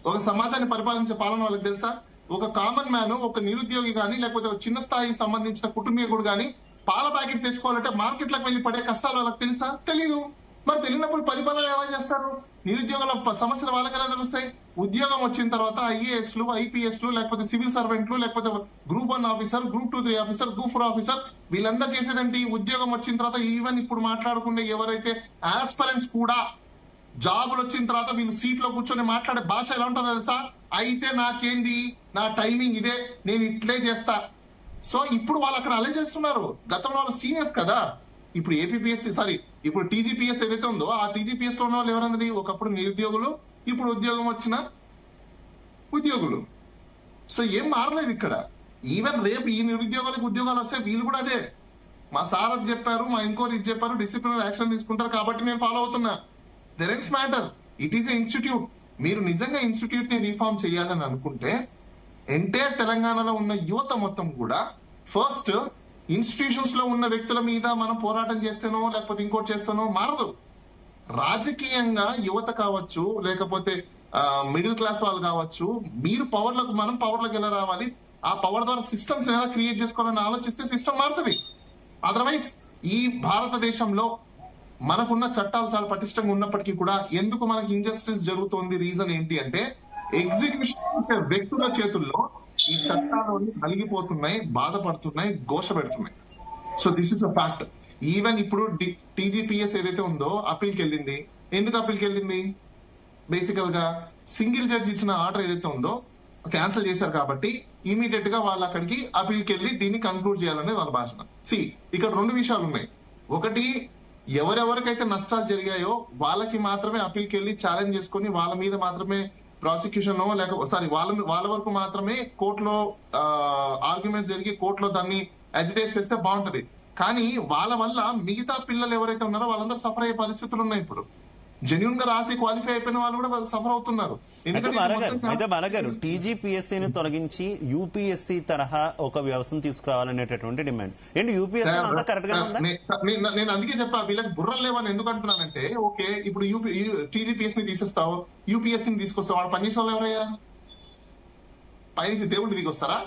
ఒక సమాజాన్ని పరిపాలించే పాలన వాళ్ళకి తెలుసా? ఒక కామన్ మ్యాన్, ఒక నిరుద్యోగి కానీ లేకపోతే ఒక చిన్న స్థాయికి సంబంధించిన కుటుంబీకుడు కానీ పాల ప్యాకెట్ తెచ్చుకోవాలంటే మార్కెట్లకు వెళ్ళి పడే కష్టాలు వాళ్ళకి తెలుసా? తెలీదు. మరి తెలియనప్పుడు పరిపాలన ఎలా చేస్తారు? నిరుద్యోగుల సమస్యలు వాళ్ళకి ఎలా తెలుస్తాయి? ఉద్యోగం వచ్చిన తర్వాత ఐఏఎస్లు, ఐపీఎస్లు, లేకపోతే సివిల్ సర్వెంట్లు, లేకపోతే group 1 officer, group 2, 3 officer, group 4 officer, వీళ్ళందరూ చేసేదంటే ఉద్యోగం వచ్చిన తర్వాత ఈవెన్ ఇప్పుడు మాట్లాడుకునే ఎవరైతే ఆస్పరెంట్స్ కూడా జాబులు వచ్చిన తర్వాత వీళ్ళు సీట్ లో కూర్చొని మాట్లాడే భాష ఎలా ఉంటుందో తెలుసా? అయితే నాకేంది, నా టైమింగ్ ఇదే, నేను ఇట్లే చేస్తా. సో ఇప్పుడు వాళ్ళు అక్కడ అలే చేస్తున్నారు. గతంలో వాళ్ళు సీనియర్స్ కదా. ఇప్పుడు ఏపీపీఎస్సీ ఇప్పుడు టీజీపీఎస్ ఏదైతే ఉందో ఆ టీజీపీఎస్ లో ఉన్న వాళ్ళు ఎవరందరి ఒకప్పుడు నిరుద్యోగులు, ఇప్పుడు ఉద్యోగం వచ్చిన ఉద్యోగులు. సో ఏం మారలేదు ఇక్కడ. ఈవెన్ రేపు ఈ నిరుద్యోగులకు ఉద్యోగాలు వస్తే వీళ్ళు కూడా అదే, మా సార్ అది చెప్పారు, మా ఇంకోరు ఇది చెప్పారు, డిసిప్లినరీ యాక్షన్ తీసుకుంటారు కాబట్టి నేను ఫాలో అవుతున్నా. There is matter. It is a institute. మీరు నిజంగా ఇన్స్టిట్యూట్ ని రీఫార్మ్ చేయాలని అనుకుంటే ఎంటైర్ తెలంగాణలో ఉన్న యువత మొత్తం కూడా ఫస్ట్ ఇన్స్టిట్యూషన్స్ లో ఉన్న వ్యక్తుల మీద మనం పోరాటం చేస్తేనో లేకపోతే ఇంకోటి చేస్తేనో మారదు. రాజకీయంగా యువత కావచ్చు, లేకపోతే మిడిల్ క్లాస్ వాళ్ళు కావచ్చు, మీరు మనం పవర్లకు ఎలా రావాలి, ఆ పవర్ ద్వారా సిస్టమ్స్ ఎలా క్రియేట్ చేసుకోవాలని ఆలోచిస్తే సిస్టమ్ మారుతుంది. అదర్వైజ్ ఈ భారతదేశంలో మనకున్న చట్టాలు చాలా పటిష్టంగా ఉన్నప్పటికీ కూడా ఎందుకు మనకి ఇంజస్టిస్ జరుగుతోంది? రీజన్ ఏంటి అంటే ఎగ్జిక్యూషన్ వ్యక్తుల చేతుల్లో ఈ చట్టాలు నలిగిపోతున్నాయి, బాధపడుతున్నాయి, ఘోష పెడుతున్నాయి. So this is a fact. Even ఇప్పుడు టీజీపీఎస్ ఏదైతే ఉందో అప్పీల్కి వెళ్ళింది. ఎందుకు అప్పీల్కి వెళ్ళింది? బేసికల్ గా సింగిల్ జడ్జి ఇచ్చిన ఆర్డర్ ఏదైతే ఉందో క్యాన్సిల్ చేశారు కాబట్టి ఇమీడియట్ గా వాళ్ళు అక్కడికి అప్పీల్కి వెళ్ళి దీన్ని కన్క్లూడ్ చేయాలనేది వాళ్ళ భాషణ. ఇక్కడ 2 విషయాలు ఉన్నాయి. ఒకటి, ఎవరెవరికైతే నష్టాలు జరిగాయో వాళ్ళకి మాత్రమే అప్పీల్కి వెళ్ళి ఛాలెంజ్ చేసుకుని వాళ్ళ మీద మాత్రమే ప్రాసిక్యూషన్ వాళ్ళ వరకు మాత్రమే కోర్టులో ఆర్గ్యుమెంట్స్ జరిగి కోర్టులో దాన్ని అజిటేట్ చేస్తే బాగుంటది. కానీ వాళ్ళ వల్ల మిగతా పిల్లలు ఎవరైతే ఉన్నారో వాళ్ళందరూ సఫర్ అయ్యే పరిస్థితులు ఉన్నాయి. ఇప్పుడు జెన్యున్ గా రాసి క్వాలిఫై అయిపోయిన వాళ్ళు కూడా సఫర్ అవుతున్నారు. అయితే బాలగారు టీజీపీఎస్సీని తొలగించి యూపీఎస్సీ తరహా ఒక వ్యవస్థను తీసుకురావాలనేటటువంటి డిమాండ్ ఏంటి? యూపీఎస్సీ అంతా కరెక్ట్ గా ఉందా? నేను అందుకే చెప్పా వీళ్ళకి బుర్రలు లేవని ఎందుకు అంటున్నానంటే, ఓకే ఇప్పుడు టీజీపీఎస్ ని తీసేస్తావు, యూపీఎస్సీని తీసుకొస్తావు, వాడు పనిచేసే వాళ్ళు ఎవరయ్యా? పైనుంచి దేవుడిని దిగొస్తారా,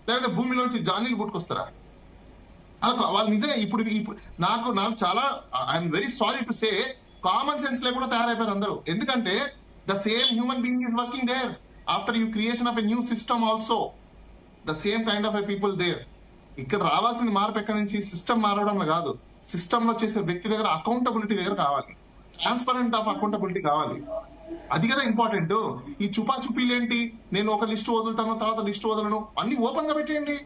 లేకపోతే భూమిలోంచి జానీలు పుట్టుకొస్తారా? వాళ్ళు నిజంగా ఇప్పుడు నాకు చాలా I'm very sorry to say common sense లేకుండా తయారైపోయారు అందరూ. ఎందుకంటే the same human being is working there after you creation of a new system also, the same kind of a people there. ఇక్కడ రావాల్సిన మార్పు ఎక్కడి నుంచి, సిస్టమ్ మారడంలో కాదు, సిస్టమ్ లో చేసే వ్యక్తి దగ్గర అకౌంటబిలిటీ దగ్గర కావాలి, ట్రాన్స్పరెంట్ ఆఫ్ అకౌంటబిలిటీ కావాలి. అది కదా ఇంపార్టెంట్. ఈ చుపాచుపీలు ఏంటి, నేను ఒక లిస్ట్ వదులుతాను తర్వాత లిస్ట్ వదలను, అన్ని ఓపెన్ గా పెట్టేయండి,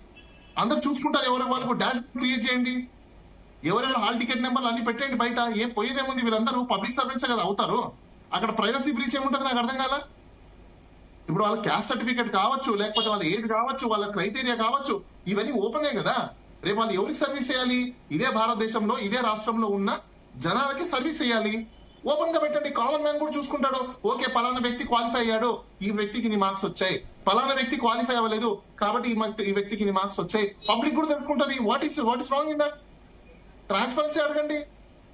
అందరు చూసుకుంటారు. ఎవరి వాళ్ళకు డాష్ క్రియేట్ చేయండి, ఎవరెవరు హాల్ టికెట్ నెంబర్లు అన్ని పెట్టండి బయట. ఏం పోయేదేముంది, వీళ్ళందరూ పబ్లిక్ సర్వెంట్స్ కదా అవుతారు. అక్కడ ప్రైవసీ బ్రీచ్ ఏముంటుంది నాకు అర్థం కాల. ఇప్పుడు వాళ్ళ క్యాస్ట్ సర్టిఫికేట్ కావచ్చు, లేకపోతే వాళ్ళ ఏజ్ కావచ్చు, వాళ్ళ క్రైటీరియా కావచ్చు, ఇవన్నీ ఓపెనే కదా. రేపు వాళ్ళు ఎవరికి సర్వీస్ చేయాలి, ఇదే భారతదేశంలో ఇదే రాష్ట్రంలో ఉన్న జనాలకి సర్వీస్ చేయాలి. ఓపెన్ గా పెట్టండి, కామన్ మ్యాన్ కూడా చూసుకుంటాడు. ఓకే పలానా వ్యక్తి క్వాలిఫై అయ్యాడు, ఈ వ్యక్తికి నీ మార్క్స్ వచ్చాయి, పలానా వ్యక్తి క్వాలిఫై అవ్వలేదు కాబట్టి ఈ వ్యక్తికి నీ మార్క్స్ వచ్చాయి. పబ్లిక్ కూడా తెలుసుకుంటది. What is wrong in that? Transparency అడగండి,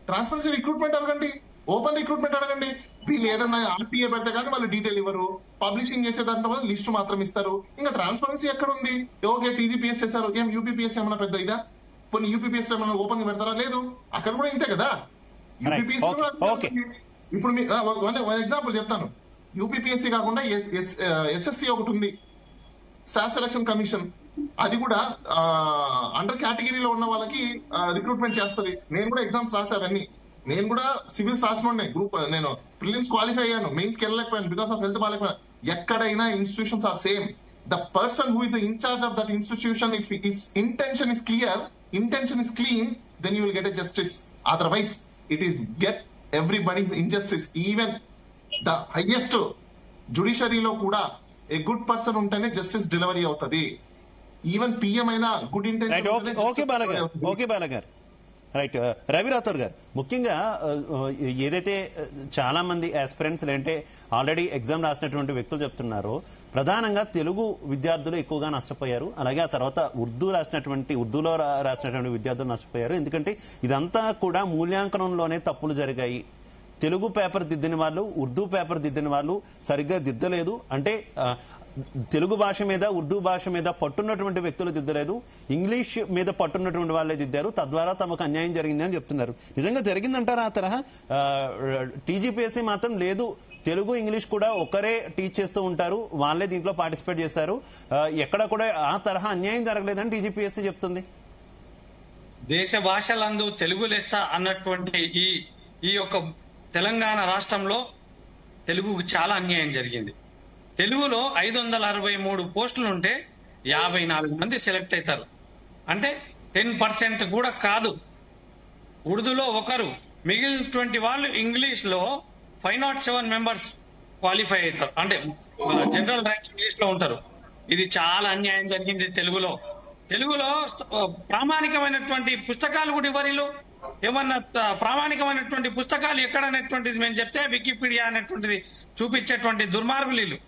ట్రాన్స్పరెన్సీ రిక్రూట్మెంట్ అడగండి, ఓపెన్ రిక్రూట్మెంట్ అడగండి. వీళ్ళు ఏదన్నా ఆర్టీఏ పెడితే కానీ వాళ్ళు డీటెయిల్ ఇవ్వరు, పబ్లిషింగ్ చేసే దాంట్లో లిస్ట్ మాత్రం ఇస్తారు. ఇంకా ట్రాన్స్పరెన్సీ ఎక్కడ ఉంది? ఓకే టీజీపీఎస్ చేశారు, ఏం యూపీపీఎస్ ఏమన్నా పెద్ద ఇదా? కొన్ని యూపీపీఎస్ ఏమన్నా ఓపెన్ పెడతారా? లేదు, అక్కడ కూడా ఇంతే కదా. యూపీపీఎస్ ఇప్పుడు వన్ ఎగ్జాంపుల్ చెప్తాను. యూపీపీఎస్సీ కాకుండా ఎస్ఎస్సి ఒకటి ఉంది, స్టాఫ్ సెలక్షన్ కమిషన్. అది కూడా అండర్ కేటగిరీలో ఉన్న వాళ్ళకి రిక్రూట్మెంట్ చేస్తుంది. నేను కూడా ఎగ్జామ్స్ రాసేవన్నీ, నేను కూడా సివిల్స్ రాసిన గ్రూప్, నేను ప్రిలిమ్స్ క్వాలిఫై అయ్యాను, మెయిన్స్ కి వెళ్ళలేకపోయాను బికాస్ ఆఫ్ హెల్త్ బాగాలేకపోయాను. ఎక్కడైనా institutions are same. The person who is in charge of that institution, if his intention is clear, intention is clean, then you will get a justice. Otherwise it is get everybody's injustice. Even the highest జుడిషియరీలో కూడా a good person ఉంటేనే justice delivery అవుతుంది. Even PM అయినా good intention. Okay బాలగారు, right. Ravi Rathore గారు, ముఖ్యంగా ఏదైతే చాలా మంది ఆస్పిరెంట్స్ అంటే ఆల్రెడీ ఎగ్జామ్ రాసినటువంటి వ్యక్తులు చెప్తున్నారో, ప్రధానంగా తెలుగు విద్యార్థులు ఎక్కువగా నష్టపోయారు. అలాగే ఆ తర్వాత ఉర్దూలో రాసినటువంటి విద్యార్థులు నష్టపోయారు. ఎందుకంటే ఇదంతా కూడా మూల్యాంకనంలోనే తప్పులు జరిగాయి. తెలుగు పేపర్ దిద్దిన వాళ్ళు, ఉర్దూ పేపర్ దిద్దిన వాళ్ళు సరిగ్గా దిద్దలేదు. అంటే తెలుగు భాష మీద, ఉర్దూ భాష మీద పట్టున్నటువంటి వ్యక్తులు దిద్దలేదు, ఇంగ్లీష్ మీద పట్టున్నటువంటి వాళ్ళే దిద్దారు. తద్వారా తమకు అన్యాయం జరిగింది అని చెప్తున్నారు. నిజంగా జరిగిందంటారా ఆ తరహా? టీజీపీఎస్సీ మాత్రం లేదు, తెలుగు ఇంగ్లీష్ కూడా ఒకరే టీచ్ చేస్తూ ఉంటారు, వాళ్ళే దీంట్లో పార్టిసిపేట్ చేశారు, ఎక్కడ కూడా ఆ తరహా అన్యాయం జరగలేదని టీజీపీఎస్సీ చెప్తుంది. దేశ భాషలందు తెలుగు లెస్స అన్నటువంటి ఈ యొక్క తెలంగాణ రాష్ట్రంలో తెలుగుకు చాలా అన్యాయం జరిగింది. తెలుగులో 563 పోస్టులు ఉంటే 54 మంది సెలెక్ట్ అవుతారు, అంటే 10% కూడా కాదు. ఉర్దూలో ఒకరు, మిగిలినటువంటి వాళ్ళు ఇంగ్లీష్ లో 507 మెంబర్స్ క్వాలిఫై అవుతారు, అంటే జనరల్ ర్యాంక్ ఇంగ్లీష్ లో ఉంటారు. ఇది చాలా అన్యాయం జరిగింది తెలుగులో. తెలుగులో ప్రామాణికమైనటువంటి పుస్తకాలు కూడా ఇవ్వరు. ఏమన్నా ప్రామాణికమైనటువంటి పుస్తకాలు ఎక్కడనేటువంటిది మేము చెప్తే వికీపీడియా అనేటువంటిది చూపించేటువంటి దుర్మార్గులు వీళ్ళు.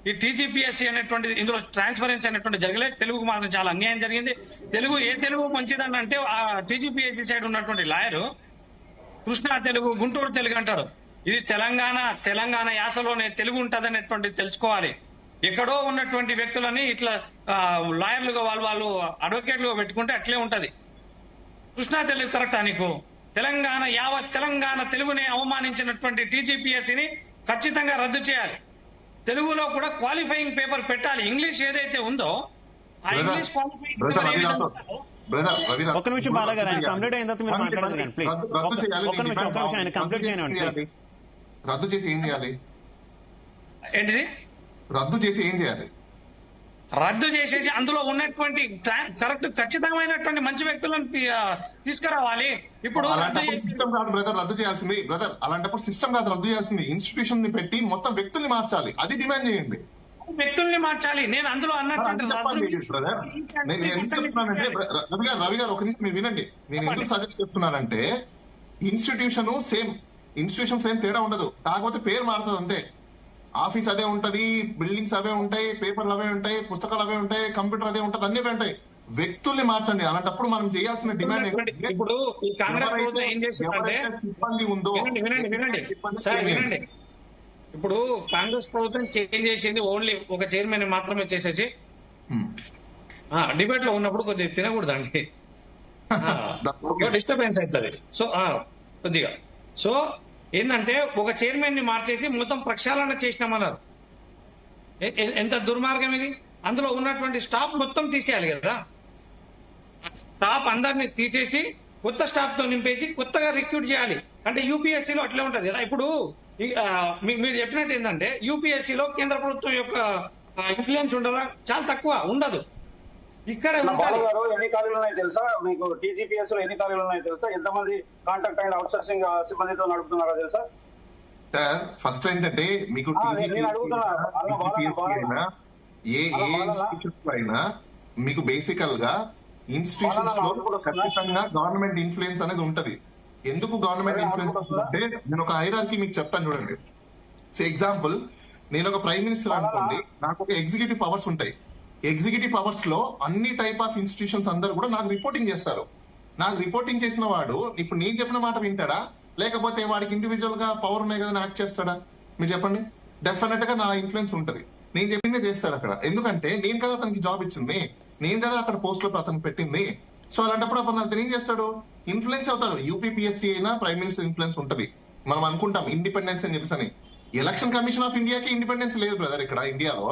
ఈ టీజీపీఎస్సీ అనేటువంటిది, ఇందులో ట్రాన్స్పరెన్సీ అనేటువంటి జరగలేదు. తెలుగుకు మాత్రం చాలా అన్యాయం జరిగింది. తెలుగు మంచిదని అంటే ఆ టీజీపీఎస్సీ సైడ్ ఉన్నటువంటి లాయరు కృష్ణా తెలుగు, గుంటూరు తెలుగు అంటాడు. ఇది తెలంగాణ యాసలోనే తెలుగు ఉంటదనేటువంటిది తెలుసుకోవాలి. ఎక్కడో ఉన్నటువంటి వ్యక్తులని ఇట్లా లాయర్లుగా వాళ్ళు అడ్వకేట్లుగా పెట్టుకుంటే అట్లే ఉంటది. కృష్ణా తెలుగు కరెక్టా నీకు? తెలంగాణ తెలుగుని అవమానించినటువంటి టీజీపీఎస్సీని ఖచ్చితంగా రద్దు చేయాలి. తెలుగులో కూడా క్వాలిఫైయింగ్ పేపర్ పెట్టాలి. ఇంగ్లీష్ ఏదైతే ఉందో ఆ ఇంగ్లీష్ క్వాలిఫైయింగ్ పేపర్ ఏ విధంగా ఉంటుందో. ఒక్క నిమిషం బాలగారు, ఆయన కంప్లీట్ అయిన తర్వాత మీరు మాట్లాడదు కానీ ప్లీజ్. ఒక్క నిమిషం ఆయన కంప్లీట్ చేయనివ్వండి ప్లీజ్. రద్దు చేసి ఏం చేయాలి? ఏంటిది రద్దు చేసి ఏం చేయాలి? రద్దు చేసేసి అందులో ఉన్నటువంటి కరెక్ట్ ఖచ్చితమైనటువంటి మంచి వ్యక్తులను తీసుకురావాలి. ఇప్పుడు సిస్టమ్ కాదు బ్రదర్ రద్దు చేయాల్సింది, బ్రదర్ అలాంటప్పుడు సిస్టమ్ కాదు రద్దు చేయాల్సింది, ఇన్స్టిట్యూషన్ ని పెట్టి మొత్తం వ్యక్తుల్ని మార్చాలి. అది డిమాండ్ చేయండి. వ్యక్తుల్ని మార్చాలి. నేను అందులో అన్నటువంటి రవి గారు ఒక నిమిషం మీరు వినండి. నేను ఎందుకు సజెస్ట్ చేస్తున్నానంటే ఇన్స్టిట్యూషన్ సేమ్ తేడా ఉండదు, కాకపోతే పేరు మారుతుంది అంతే. ఆఫీస్ అదే ఉంటది, బిల్డింగ్స్ అవే ఉంటాయి, పేపర్లు అవే ఉంటాయి, పుస్తకాలు అవే ఉంటాయి, కంప్యూటర్ అదే ఉంటది, అన్ని ఉంటాయి. వ్యక్తుల్ని మార్చండి. అలాంటప్పుడు మనం చేయాల్సిన డిమాండ్ ఇప్పుడు ఈ కాంగ్రెస్ ప్రభుత్వం ఏం చేస్తుందంటే, సిబ్బంది ఉందో వినండి, ఇప్పుడు కాంగ్రెస్ ప్రభుత్వం చేంజ్ చేసింది ఓన్లీ ఒక చైర్మన్ మాత్రమే చేసేసి డిబేట్ లో ఉన్నప్పుడు కొద్దిగా తినకూడదండి. డిస్టర్బెన్స్ అవుతుంది. సో కొద్దిగా సో ఏంటంటే ఒక చైర్మన్ ని మార్చేసి మొత్తం ప్రక్షాళన చేసినామన్నారు. ఎంత దుర్మార్గం ఇది! అందులో ఉన్నటువంటి స్టాఫ్ మొత్తం తీసేయాలి కదా. స్టాఫ్ అందరినీ తీసేసి కొత్త స్టాఫ్ తో నింపేసి కొత్తగా రిక్రూట్ చేయాలి. అంటే యూపీఎస్సీలో అట్లే ఉంటది కదా. ఇప్పుడు మీరు చెప్పినట్టు ఏంటంటే యూపీఎస్సీలో కేంద్ర ప్రభుత్వం యొక్క ఇన్ఫ్లుయెన్స్ ఉండదా? చాలా తక్కువ, ఉండదు. ఇక్కడ బాలగారు ఎన్ని ఖాళీలు ఉన్నాయి తెలుసా మీకు? టీజీపీఎస్ లో ఎన్ని ఖాళీలు ఉన్నాయి తెలుసా? ఎంతమంది కాంట్రాక్ట్ అండ్ అవుట్ సోర్సింగ్ సిబ్బందితో నడుపుతున్నారో తెలుసా? సార్ ఫస్ట్ ఏంటంటే మీకు ఏ ఇన్స్టిట్యూషన్స్ అయినా మీకు బేసికల్ గా ఇన్స్టిట్యూషన్స్ లో ఖచ్చితంగా గవర్నమెంట్ ఇన్ఫ్లుయెన్స్ అనేది ఉంటది. ఎందుకు గవర్నమెంట్ ఇన్ఫ్లుయెన్స్ అంటే నేను ఒక హైరార్కీ మీకు చెప్తాను చూడండి. ఎగ్జాంపుల్, నేను ఒక ప్రైమ్ మినిస్టర్ అనుకోండి, నాకు ఒక ఎగ్జిక్యూటివ్ పవర్స్ ఉంటాయి. ఎగ్జిక్యూటివ్ పవర్స్ లో అన్ని టైప్ ఆఫ్ ఇన్స్టిట్యూషన్స్ అందరూ కూడా నాకు రిపోర్టింగ్ చేస్తారు. నాకు రిపోర్టింగ్ చేసిన వాడు ఇప్పుడు నేను చెప్పిన మాట వింటాడా, లేకపోతే వాడికి ఇండివిజువల్ గా పవర్ ఉన్నాయి కదా యాక్ట్ చేస్తాడా? మీరు చెప్పండి. డెఫినెట్ గా నా ఇన్ఫ్లుయెన్స్ ఉంటది. నేను చెప్పిందే చేస్తాడు అక్కడ. ఎందుకంటే నేను కదా అతనికి జాబ్ ఇచ్చింది, నేను కదా అక్కడ పోస్ట్ లో అతను పెట్టింది. సో అలాంటప్పుడు అతను ఏం చేస్తాడు? ఇన్ఫ్లుయెన్స్ అవుతాడు. యూపీపీఎస్సీ అయినా ప్రైమ్ మినిస్టర్ ఇన్ఫ్లుయెన్స్ ఉంటది. మనం అనుకుంటాం ఇండిపెండెన్స్ అని చెప్పేసి. ఎలక్షన్ కమిషన్ ఆఫ్ ఇండియాకి ఇండిపెండెన్స్ లేదు బ్రదర్ ఇక్కడ ఇండియాలో.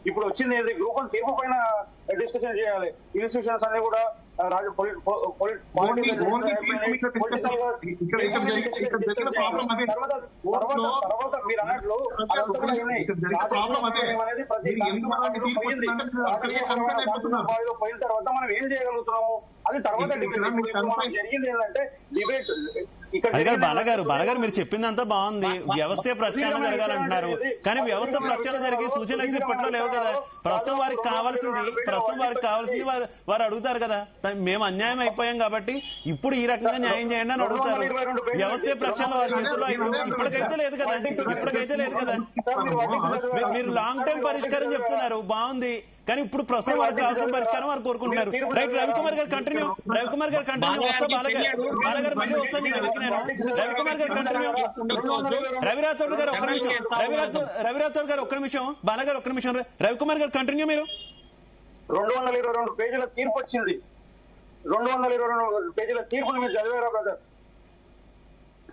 ఇప్పుడు వచ్చింది ఏది? గ్రూప్ 1 తీర్పు పైన డిస్కషన్ చేయాలి. ఇన్స్టిట్యూషన్స్ అన్ని కూడా మీరు అన్నట్లు పోయిన తర్వాత మనం ఏం చేయగలుగుతున్నాము అది తర్వాత జరిగింది ఏంటంటే డిబేట్. అది కాదు బాలగారు మీరు చెప్పిందంతా బాగుంది. వ్యవస్థ ప్రక్షాళన జరగాలంటున్నారు, కానీ వ్యవస్థ ప్రక్షాళన జరిగే సూచనలు ఇప్పట్లో లేవు కదా. ప్రస్తుతం వారికి కావాల్సింది వారు అడుగుతారు కదా. మేము అన్యాయం అయిపోయాం కాబట్టి ఇప్పుడు ఈ రకంగా న్యాయం చేయండి అని అడుగుతారు. వ్యవస్థ ప్రక్షాళన వారి చేతుల్లో ఇప్పటికైతే లేదు కదా. మీరు లాంగ్ టైం పరిష్కారం చెప్తున్నారు, బాగుంది, కానీ ఇప్పుడు ప్రస్తుతం వారికి కావాల్సిన పరిష్కారం వారు కోరుకుంటున్నారు. రైట్, రవికుమార్ గారు కంటిన్యూ. వస్తా బాలగారు మళ్ళీ వస్తాను నేను. రవికుమార్ గారు కంటిన్యూ. రవిరాథోడ్ గారు ఒక్క నిమిషం. బాలగారు ఒక్క నిమిషం. రవికుమార్ గారు కంటిన్యూ. మీరు 222 పేజీల తీర్పు వచ్చింది. 222 పేజీల తీర్పును మీరు చదివారా బ్రదర్?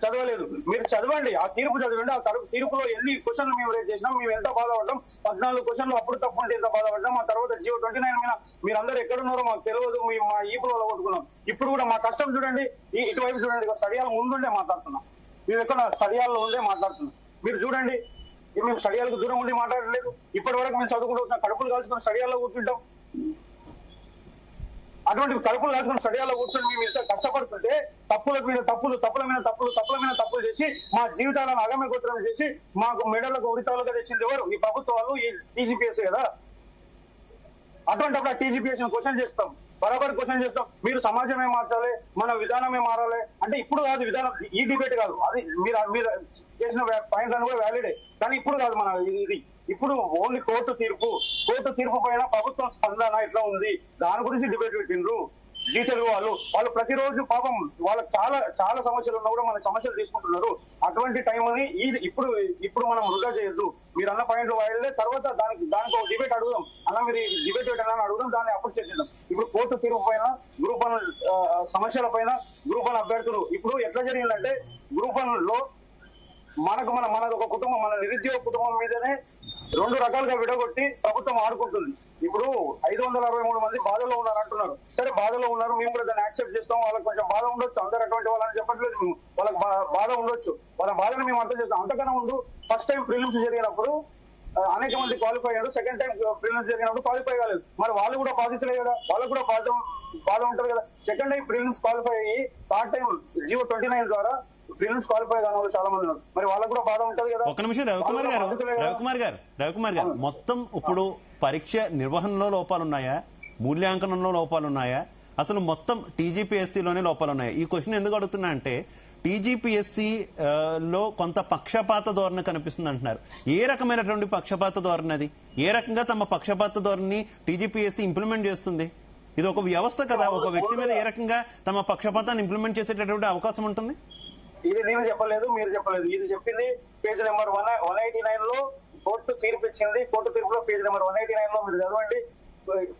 చదవలేదు. మీరు చదవండి, ఆ తీర్పు చదవండి. ఆ తీర్పులో ఎన్ని క్వశ్చన్లు మేము రేజ్ చేసినాం, మేము ఎంత బాధపడ్డాం. 14 క్వశ్చన్లు అప్పుడు తప్పు ఉంటే ఎంత బాధపడ్డాం. ఆ తర్వాత జియో 29 మీద మీరందరూ ఎక్కడున్నారో మాకు తెలియదు, మేము మా ఈపులో కొట్టుకున్నాం. ఇప్పుడు కూడా మా కష్టం చూడండి, ఇటువైపు చూడండి. స్టడియాల ముందుండే మాట్లాడుతున్నాం, మేము ఎక్కడ స్టడియాల్లో ఉండే మాట్లాడుతున్నాం. మీరు చూడండి, మేము స్టడియాలకు దూరం ఉండి మాట్లాడలేదు. ఇప్పటి వరకు మేము చదువుకుంటూ కడుపులు కాల్చుకుని స్టడియాల్లో కూర్చుంటాం. అటువంటి కడుపులు కాల్చుకుని స్టడియాల్లో కూర్చొని మేము ఇంత కష్టపడుతుంటే తప్పుల మీద తప్పులు చేసి మా జీవితాలను అగమ్యగోచరం చేసి మాకు మెడలకు ఉరితాలుగా తెచ్చింది ఎవరు? ఈ ప్రభుత్వాలు, ఈ టీజీపీఎస్ కదా. అటువంటిప్పుడు ఆ టీజీపీఎస్ క్వశ్చన్ చేస్తాం, బరాబర్ క్వశ్చన్ చేస్తాం. మీరు సమాజమే మార్చాలి, మన విధానమే మారాలి అంటే ఇప్పుడు కాదు. విధానం ఈ డిబేట్ కాదు, అది మీరు చేసిన పాయింట్స్ అని కూడా వ్యాలిడే, కానీ ఇప్పుడు కాదు. మన ఇది ఇప్పుడు ఓన్లీ కోర్టు తీర్పు పైన ప్రభుత్వం స్పందన ఎట్లా ఉంది దాని గురించి డిబేట్ పెట్టిండ్రు. జీ తెలుగు వాళ్ళు ప్రతిరోజు పాపం వాళ్ళకి చాలా సమస్యలు ఉన్నా కూడా మన సమస్యలు తీసుకుంటున్నారు. అటువంటి టైం అని ఇప్పుడు మనం వృధా చేయొద్దు. మీరు అన్న పాయింట్లు వాయిదే తర్వాత దానికి ఒక డిబేట్ అడుగుదాం. అన్న మీరు డిబేట్ పెట్టాలని అడుగుదాం, దాన్ని అప్పుడు చర్చిద్దాం. ఇప్పుడు కోర్టు తీర్పు పైన, గ్రూప్ 1 సమస్యల పైన, గ్రూప్ 1 అభ్యర్థులు ఇప్పుడు ఎట్లా జరిగిందంటే గ్రూప్ 1లో మనది ఒక కుటుంబం, మన నిరుద్యోగ కుటుంబం మీదనే 2 రకాలుగా విడగొట్టి ప్రభుత్వం ఆడుకుంటుంది. ఇప్పుడు 563 మంది బాధలో ఉన్నారు అంటున్నారు. సరే, బాధలో ఉన్నారు, మేము కూడా దాన్ని యాక్సెప్ట్ చేస్తాం. వాళ్ళకి కొంచెం బాధ ఉండొచ్చు, అందరు అటువంటి వాళ్ళని చెప్పట్లేదు. వాళ్ళకి బాధ ఉండొచ్చు, వాళ్ళ బాధను మేము అర్థం చేస్తాం. అంతకన్నా ముందు ఫస్ట్ టైం ప్రిలిమ్స్ జరిగినప్పుడు అనేక మంది క్వాలిఫై అయ్యారు. సెకండ్ టైం ప్రిలిమ్స్ జరిగినప్పుడు క్వాలిఫై కాలేదు. మరి వాళ్ళు కూడా బాధితులే కదా, వాళ్ళకు కూడా బాధ ఉంటుంది కదా. సెకండ్ టైం ప్రిలిమ్స్ క్వాలిఫై అయ్యి థర్డ్ టైం జియో 29 ద్వారా ప్రిలిమ్స్ క్వాలిఫై కాని వాళ్ళు చాలా మంది ఉన్నారు. మరి వాళ్ళకు కూడా బాధ ఉంటుంది కదా. ఒక నిమిషం రవికుమార్ గారు మొత్తం ఇప్పుడు పరీక్ష నిర్వహణలో లోపాలున్నాయా, మూల్యాంకనంలో లోపాలున్నాయా, అసలు మొత్తం టీజీపీఎస్సీలోనే లోపాలున్నాయా? ఈ క్వశ్చన్ ఎందుకు అడుగుతున్నా అంటే టీజీపీఎస్సీ లో కొంత పక్షపాత ధోరణి కనిపిస్తుంది అంటున్నారు. ఏ రకమైనటువంటి పక్షపాత ధోరణి అది? ఏ రకంగా తమ పక్షపాత ధోరణి టీజీపీఎస్సీ ఇంప్లిమెంట్ చేస్తుంది? ఇది ఒక వ్యవస్థ కదా, ఒక వ్యక్తి మీద ఏ రకంగా తమ పక్షపాతాన్ని ఇంప్లిమెంట్ చేసేటటువంటి అవకాశం ఉంటుంది? ఇది నేను చెప్పలేదు, మీరు చెప్పలేదు. ఇది చెప్పింది పేజ్ నెంబర్ 189 లో కోర్టు తీర్పు ఇచ్చింది. కోర్టు తీర్పులో పేజ్ నెంబర్ 189 లో మీరు చదవండి.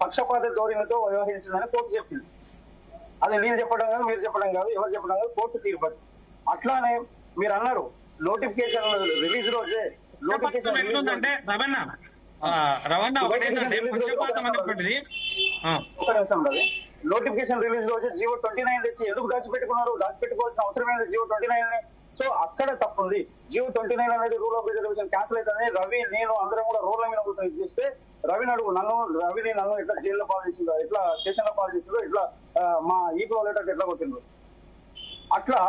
పక్షపాత ధోరణితో వ్యవహరించిందని కోర్టు చెప్పింది. అది నేను చెప్పడం కాదు, మీరు చెప్పడం కాదు, ఎవరు చెప్పడం కాదు, కోర్టు తీర్పు. అట్లానే మీరు అన్నారు నోటిఫికేషన్ రిలీజ్ రోజే పక్షపాతం ఎట్లుందంటే రవణ ఒకటేంటంటే పక్షపాతం అనేటువంటిది ఒక నిమిషం రవి. నోటిఫికేషన్ రిలీజ్ రోజు జియో 29 తెచ్చి ఎందుకు దాచిపెట్టుకున్నారు? దాచిపెట్టుకోవాల్సిన అవసరం లేదు జియో 29. సో అక్కడ తప్పుంది. జియో 29 అనేది రూల్ ఆఫ్ రిజర్వేషన్ క్యాన్సిల్ అవుతుంది. రవి నేను అందరం కూడా రోడ్ల మీద కూర్చొని చేస్తే రవిని అడుగు, రవిని నన్ను ఎట్లా జైల్లో పాలు చేసిందో, ఎట్లా స్టేషన్ లో పాలు చేసిందో, ఎట్లా మా ఈపీ వాళ్ళ ఎట్లా కొట్టిందో. అట్లా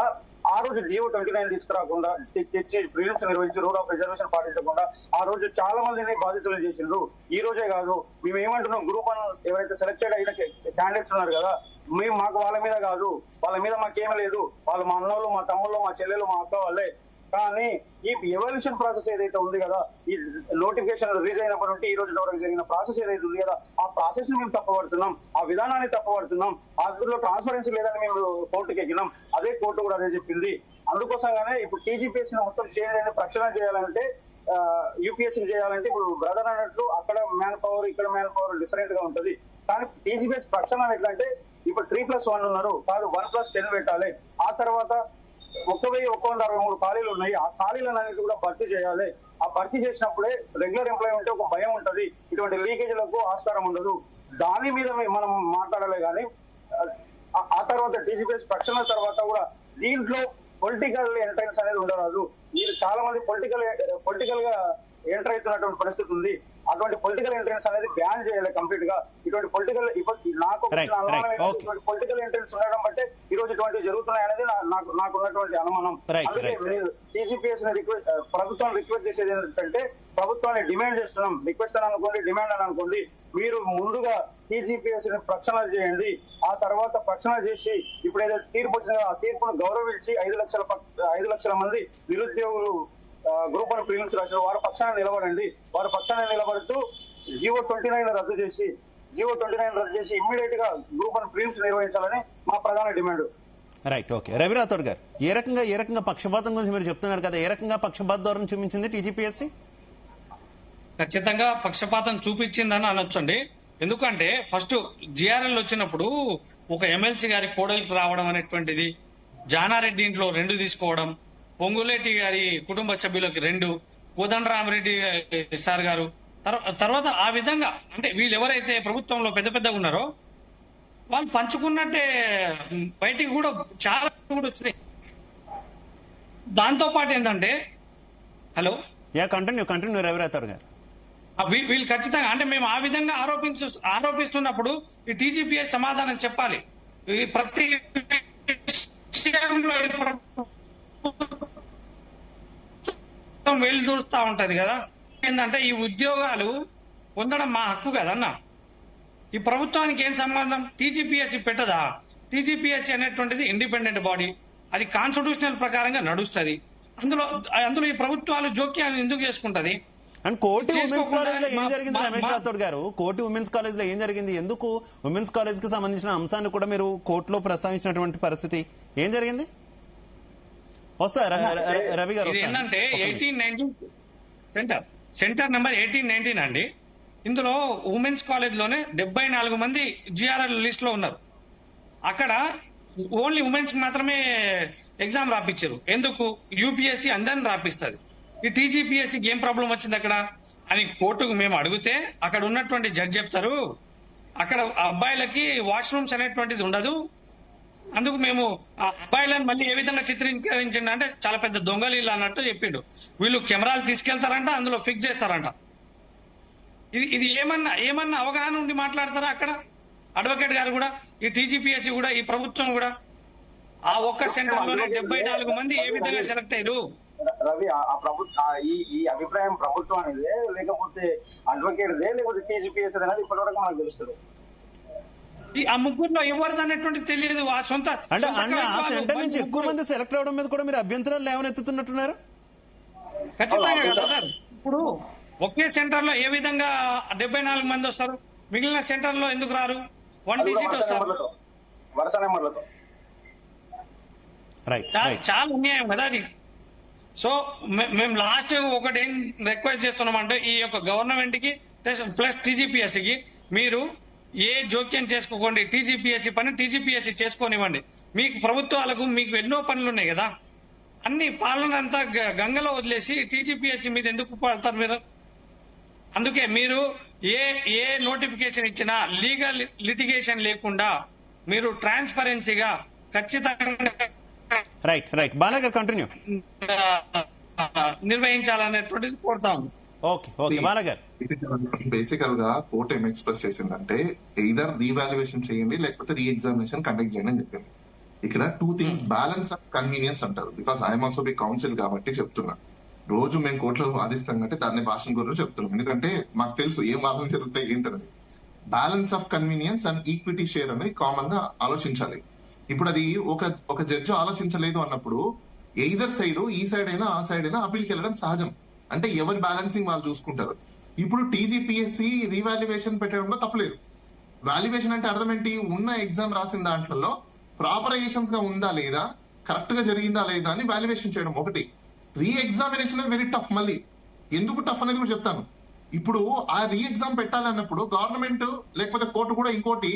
ఆ రోజు జియో 29 తీసుకురాకుండా తెచ్చి ప్రిలిమ్స్ నిర్వహించి రూల్ ఆఫ్ రిజర్వేషన్ పాటించకుండా ఆ రోజు చాలా మందిని బాధితులు చేసిండ్రు. ఈ రోజే కాదు, మేము ఏమంటున్నాం, గ్రూప్ 1 ఎవరైతే సెలెక్టెడ్ అయిన క్యాండిడేట్స్ ఉన్నారు కదా, మేము మాకు వాళ్ళ మీద కాదు, వాళ్ళ మీద మాకేమీ లేదు, వాళ్ళు మా అన్నోళ్ళు, మా తమ్ముళ్ళు, మా చెల్లెలు, మా అక్క వాళ్ళే. కానీ ఈ ఎవల్యూషన్ ప్రాసెస్ ఏదైతే ఉంది కదా, ఈ నోటిఫికేషన్ రిలీజ్ అయినప్పటి నుండి ఈ రోజు వరకు జరిగిన ప్రాసెస్ ఏదైతే ఉంది కదా, ఆ ప్రాసెస్ ని మేము తప్పబడుతున్నాం, ఆ విధానాన్ని తప్పబడుతున్నాం. అందులో ట్రాన్స్పరెన్సీ లేదని మేము కోర్టుకి ఎక్కినాం. అదే కోర్టు కూడా అదే చెప్పింది. అందుకోసంగానే ఇప్పుడు టీజీపీఎస్సీ మొత్తం చేంజ్ అయిన ప్రక్షాళన చేయాలంటే, యూపీఎస్సీ చేయాలంటే ఇప్పుడు బ్రదర్ అన్నట్లు అక్కడ మ్యాన్ పవర్, ఇక్కడ మ్యాన్ పవర్ డిఫరెంట్ గా ఉంటది. కానీ టీజీపీఎస్ ప్రక్షాళన ఎట్లా అంటే ఇప్పుడు 3+1 ఉన్నారు కాదు, 1+10 పెట్టాలి. ఆ తర్వాత 1163 ఖాళీలు ఉన్నాయి. ఆ ఖాళీలన్నిటి కూడా భర్తీ చేయాలి. ఆ భర్తీ చేసినప్పుడే రెగ్యులర్ ఎంప్లాయ్మెంట్ ఒక భయం ఉంటది, ఇటువంటి లీకేజీలకు ఆస్కారం ఉండదు. దాని మీద మనం మాట్లాడాలి. కానీ ఆ తర్వాత టీజీపీఎస్ ప్రక్షాళన తర్వాత కూడా దీంట్లో పొలిటికల్ ఎంట్రన్స్ అనేది ఉండరాదు. మీరు చాలా మంది పొలిటికల్ గా ఎంటర్ అవుతున్నటువంటి పరిస్థితి ఉంది. అటువంటి పొలిటికల్ ఎంట్రన్స్ అనేది బ్యాన్ చేయాలి కంప్లీట్ గా. ఇటువంటి పొలిటికల్ పొలిటికల్ ఎంట్రన్స్ ఉండడం బట్టే ఈ రోజు ఇటువంటి జరుగుతున్నాయి అనేది నాకు ఉన్నటువంటి అనుమానం. అందుకే టీజీపీఎస్ ప్రభుత్వం రిక్వెస్ట్ చేసేది ఏంటంటే, ప్రభుత్వాన్ని డిమాండ్ చేస్తున్నాం, రిక్వెస్ట్ అని అనుకోండి, డిమాండ్ అని అనుకోండి, మీరు ముందుగా టీజీపీఎస్ ని ప్రక్షాళన చేయండి. ఆ తర్వాత ప్రక్షాళన చేసి ఇప్పుడు ఏదైతే తీర్పు వచ్చిందో ఆ తీర్పును గౌరవించి 5 లక్షల మంది నిరుద్యోగులు గ్రూప్ 1 ప్రిలిమ్స్ రాశారు, వారి పక్షాన్ని నిలబడండి. వారి పక్షాన్ని నిలబడుతూ జియో 29 రద్దు చేసి ఇమ్మీడియట్ గా గ్రూప్ 1 ప్రిలిమ్స్ నిర్వహించాలని మా ప్రధాన demand. Right, okay. Ravi Rathod గారు, ఏ రకంగా పక్షపాతం గురించి మీరు చెప్తున్నారు కదా, ఏ రకంగా పక్షపాత ధోరణి చూపించింది టీజీపీఎస్సీ? ఖచ్చితంగా పక్షపాతం చూపించిందని అనొచ్చండి. ఎందుకంటే ఫస్ట్ జిఆర్ఎల్ వచ్చినప్పుడు ఒక ఎమ్మెల్సీ గారి కోడలికి రావడం అనేటువంటిది, జానారెడ్డి ఇంట్లో 2 తీసుకోవడం, పొంగులేటి గారి కుటుంబ సభ్యులకి 2, కోదండరామరెడ్డి సార్ గారు తర్వాత ఆ విధంగా అంటే వీళ్ళు ఎవరైతే ప్రభుత్వంలో పెద్దగా ఉన్నారో వాళ్ళు పంచుకున్నట్టే బయటికి కూడా చాలా కూడా వచ్చినాయి. దాంతో పాటు ఏంటంటే కంటిన్యూ రవి రాథోడ్ గారు, వీళ్ళు ఖచ్చితంగా అంటే మేము ఆ విధంగా ఆరోపిస్తున్నప్పుడు ఈ టీజీపీఎస్ సమాధానం చెప్పాలి. ఈ ప్రతి విషయంలో వేలు దూరుస్తా ఉంటది కదా. ఏంటంటే ఈ ఉద్యోగాలు పొందడం మా హక్కు కదన్నా. ఈ ప్రభుత్వానికి ఏం సంబంధం? టీజీపీఎస్సీ పెట్టదా? టీజీపీఎస్సీ అనేటువంటిది ఇండిపెండెంట్ బాడీ, అది కాన్స్టిట్యూషనల్ ప్రకారంగా నడుస్తుంది. అందులో ఈ ప్రభుత్వాలు జోక్యాన్ని ఎందుకు చేసుకుంటది? అండ్ కోటి ఉమెన్స్ కాలేజ్ లో ఏం జరిగింది రమేష్ రాథోడ్ గారు? కోటి ఉమెన్స్ కాలేజ్ లో ఏం జరిగింది? ఎందుకు ఉమెన్స్ కాలేజ్ కి సంబంధించిన అంశాన్ని కూడా మీరు కోర్టులో ప్రస్తావించినటువంటి పరిస్థితి ఏం జరిగింది? రవి గారు, ఏంటంటే 1819 సెంటర్ నెంబర్ 1819 అండి. ఇందులో ఉమెన్స్ కాలేజ్ లోనే 74 మంది జిఆర్ఎల్ లిస్ట్ లో ఉన్నారు. అక్కడ ఓన్లీ ఉమెన్స్ మాత్రమే ఎగ్జామ్ రాపించారు. ఎందుకు? యూపీఎస్సీ అందరిని రాపిస్తుంది. ఈ టీజీపీఎస్సీకి ఏం ప్రాబ్లం వచ్చింది అక్కడ అని కోర్టుకు మేము అడిగితే అక్కడ ఉన్నటువంటి జడ్జి చెప్తారు, అక్కడ అబ్బాయిలకి వాష్రూమ్స్ అనేటువంటిది ఉండదు, అందుకు మేము ఆ అబ్బాయిలను మళ్ళీ ఏ విధంగా చిత్రీకరించండి అంటే చాలా పెద్ద దొంగలు ఇల్లు అన్నట్టు చెప్పిండు. వీళ్ళు కెమెరాలు తీసుకెళ్తారంట, అందులో ఫిక్స్ చేస్తారంట. ఇది ఏమన్నా అవగాహన ఉండి మాట్లాడతారా అక్కడ అడ్వకేట్ గారు కూడా, ఈ టీజీపీఎస్సీ కూడా, ఈ ప్రభుత్వం కూడా? ఆ ఒక్క సెంటర్ లోనే 74 మంది ఏ విధంగా సెలెక్ట్ అయ్యారు? రవి, ఈ అభిప్రాయం ప్రభుత్వానిదే లేకపోతే అడ్వకేట్దే లేకపోతే టీజీపీఎస్సీ అనేది ఇప్పటివరకు మనకు తెలుస్తుంది. ఆ ముగ్గురులో ఎవరిది అనేటువంటిది తెలియదు. ఆ సొంత అంటే ఆ సెంటర్ నుంచి ఎక్కువ మంది సెలెక్ట్ అవడం మీద కూడా మీరు అభ్యంతరాలు లేవనెత్తుతున్నట్టున్నారు. ఖచ్చితంగా కదా సార్. ఇప్పుడు ఒకే సెంటర్ లో ఏ విధంగా 74 మంది వస్తారు, మిగిలిన సెంటర్ లో ఎందుకు రారు? వన్ డిజిట్ వస్తారు. వరుస నెంబర్లతో రైట్ చాలా అన్యాయం కదా అది. సో మేము లాస్ట్ ఒకటి ఏం రిక్వెస్ట్ చేస్తున్నామంటే ఈ యొక్క గవర్నమెంట్ కి ప్లస్ టీజీపీఎస్సీ కి మీరు ఏ జోక్యం చేసుకోకండి. టీజీపీఎస్సీ పని టీజీపీఎస్సీ చేసుకోనివ్వండి. మీకు ప్రభుత్వాలకు మీకు ఎన్నో పనులు ఉన్నాయి కదా, అన్ని పాలన అంతా గంగలో వదిలేసి టీజీపీఎస్సీ మీద ఎందుకు పడతారు మీరు? అందుకే మీరు ఏ నోటిఫికేషన్ ఇచ్చినా లీగల్ లిటిగేషన్ లేకుండా మీరు ట్రాన్స్పరెన్సీగా ఖచ్చితంగా రైట్ బాలా గారు కంటిన్యూ. నిర్వహించాలనేటువంటిది కోరుతాం. ఓకే బాలా గారు. బేసికల్ గా కోర్టు ఏం ఎక్స్ప్రెస్ చేసిందంటే ఎయిదర్ రీవాల్యుయేషన్ చేయండి లేకపోతే రీ ఎగ్జామినేషన్ కండక్ట్ చేయండి అని చెప్పింది. ఇక్కడ 2 things బ్యాలెన్స్ ఆఫ్ కన్వీనియన్స్ అంటారు. Because I'm also be council కాబట్టి చెప్తున్నా. రోజు మేము కోర్టులో వాదిస్తాం కంటే దాన్ని భాషణ గురించి చెప్తున్నాం. ఎందుకంటే మాకు తెలుసు ఏం వాదన జరుగుతాయి ఏంటది. Balance of convenience and equity share అనేది కామన్ గా ఆలోచించాలి. ఇప్పుడు అది ఒక జడ్జి ఆలోచించలేదు అన్నప్పుడు ఎయిదర్ సైడ్ ఈ సైడ్ అయినా ఆ సైడ్ అయినా అప్పీల్కి వెళ్ళడం సహజం. అంటే ఎవరి బ్యాలెన్సింగ్ వాళ్ళు చూసుకుంటారు. ఇప్పుడు టీజీపీఎస్సీ రీవాల్యుయేషన్ పెట్టడంలో తప్పలేదు. వాల్యుయేషన్ అంటే అర్థం ఏంటి? ఉన్న ఎగ్జామ్ రాసిన దాంట్లో ప్రాపరైజేషన్స్ గా ఉందా లేదా, కరెక్ట్ గా జరిగిందా లేదా అని వాల్యుయేషన్ చేయడం ఒకటి. రీ ఎగ్జామినేషన్ వెరీ టఫ్. మళ్ళీ ఎందుకు టఫ్ అనేది కూడా చెప్తాను. ఇప్పుడు ఆ రీ ఎగ్జామ్ పెట్టాలన్నప్పుడు గవర్నమెంట్ లేకపోతే కోర్టు కూడా ఇంకోటి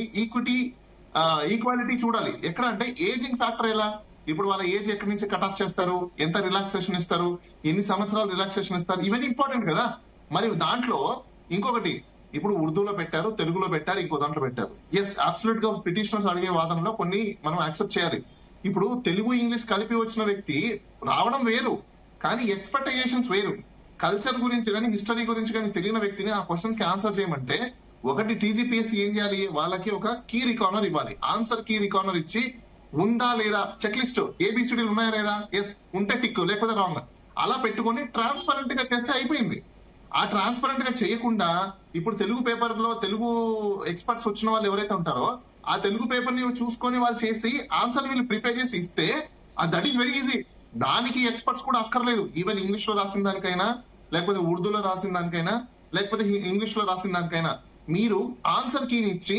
ఈక్వాలిటీ చూడాలి. ఎక్కడ అంటే ఏజింగ్ ఫ్యాక్టర్ ఎలా, ఇప్పుడు వాళ్ళ ఏజ్ ఎక్కడి నుంచి కట్ ఆఫ్ చేస్తారు, ఎంత రిలాక్సేషన్ ఇస్తారు, ఎన్ని సంవత్సరాలు రిలాక్సేషన్ ఇస్తారు, ఇవన్నీ ఇంపార్టెంట్ కదా. మరి దాంట్లో ఇంకొకటి ఇప్పుడు ఉర్దూలో పెట్టారు, తెలుగులో పెట్టారు, ఇంకో దాంట్లో పెట్టారు. ఎస్ అబ్సల్యూట్ గా పిటిషనర్స్ అడిగే వాదనలో కొన్ని మనం యాక్సెప్ట్ చేయాలి. ఇప్పుడు తెలుగు ఇంగ్లీష్ కలిపి వచ్చిన వ్యక్తి రావడం వేరు, కానీ ఎక్స్పెక్టేషన్స్ వేరు. కల్చర్ గురించి కానీ హిస్టరీ గురించి కానీ తెలియని వ్యక్తిని ఆ క్వశ్చన్స్ కి ఆన్సర్ చేయమంటే ఒకటి టీజీపీఎస్సీ ఏం చేయాలి, వాళ్ళకి ఒక కీ రికార్నర్ ఇవ్వాలి. ఆన్సర్ కీ రికార్నర్ ఇచ్చి ఉందా లేదా చెక్ లిస్ట్ ఏబిసిడీలు ఉన్నాయా లేదా, ఎస్ ఉంటే టిక్ లేకపోతే రాంగ్ అలా పెట్టుకొని ట్రాన్స్పరెంట్ గా చేస్తే అయిపోయింది. ఆ ట్రాన్స్పరెంట్ గా చేయకుండా ఇప్పుడు తెలుగు పేపర్ లో తెలుగు ఎక్స్పర్ట్స్ వచ్చిన వాళ్ళు ఎవరైతే ఉంటారో ఆ తెలుగు పేపర్ ని చూసుకొని వాళ్ళు చేసి ఆన్సర్ వీళ్ళు ప్రిపేర్ చేసి ఇస్తే దట్ ఈస్ వెరీ ఈజీ. దానికి ఎక్స్పర్ట్స్ కూడా అక్కర్లేదు. ఈవెన్ ఇంగ్లీష్ లో రాసిన దానికైనా లేకపోతే ఉర్దూలో రాసిన దానికైనా లేకపోతే ఇంగ్లీష్ లో రాసిన దానికైనా మీరు ఆన్సర్ కీని ఇచ్చి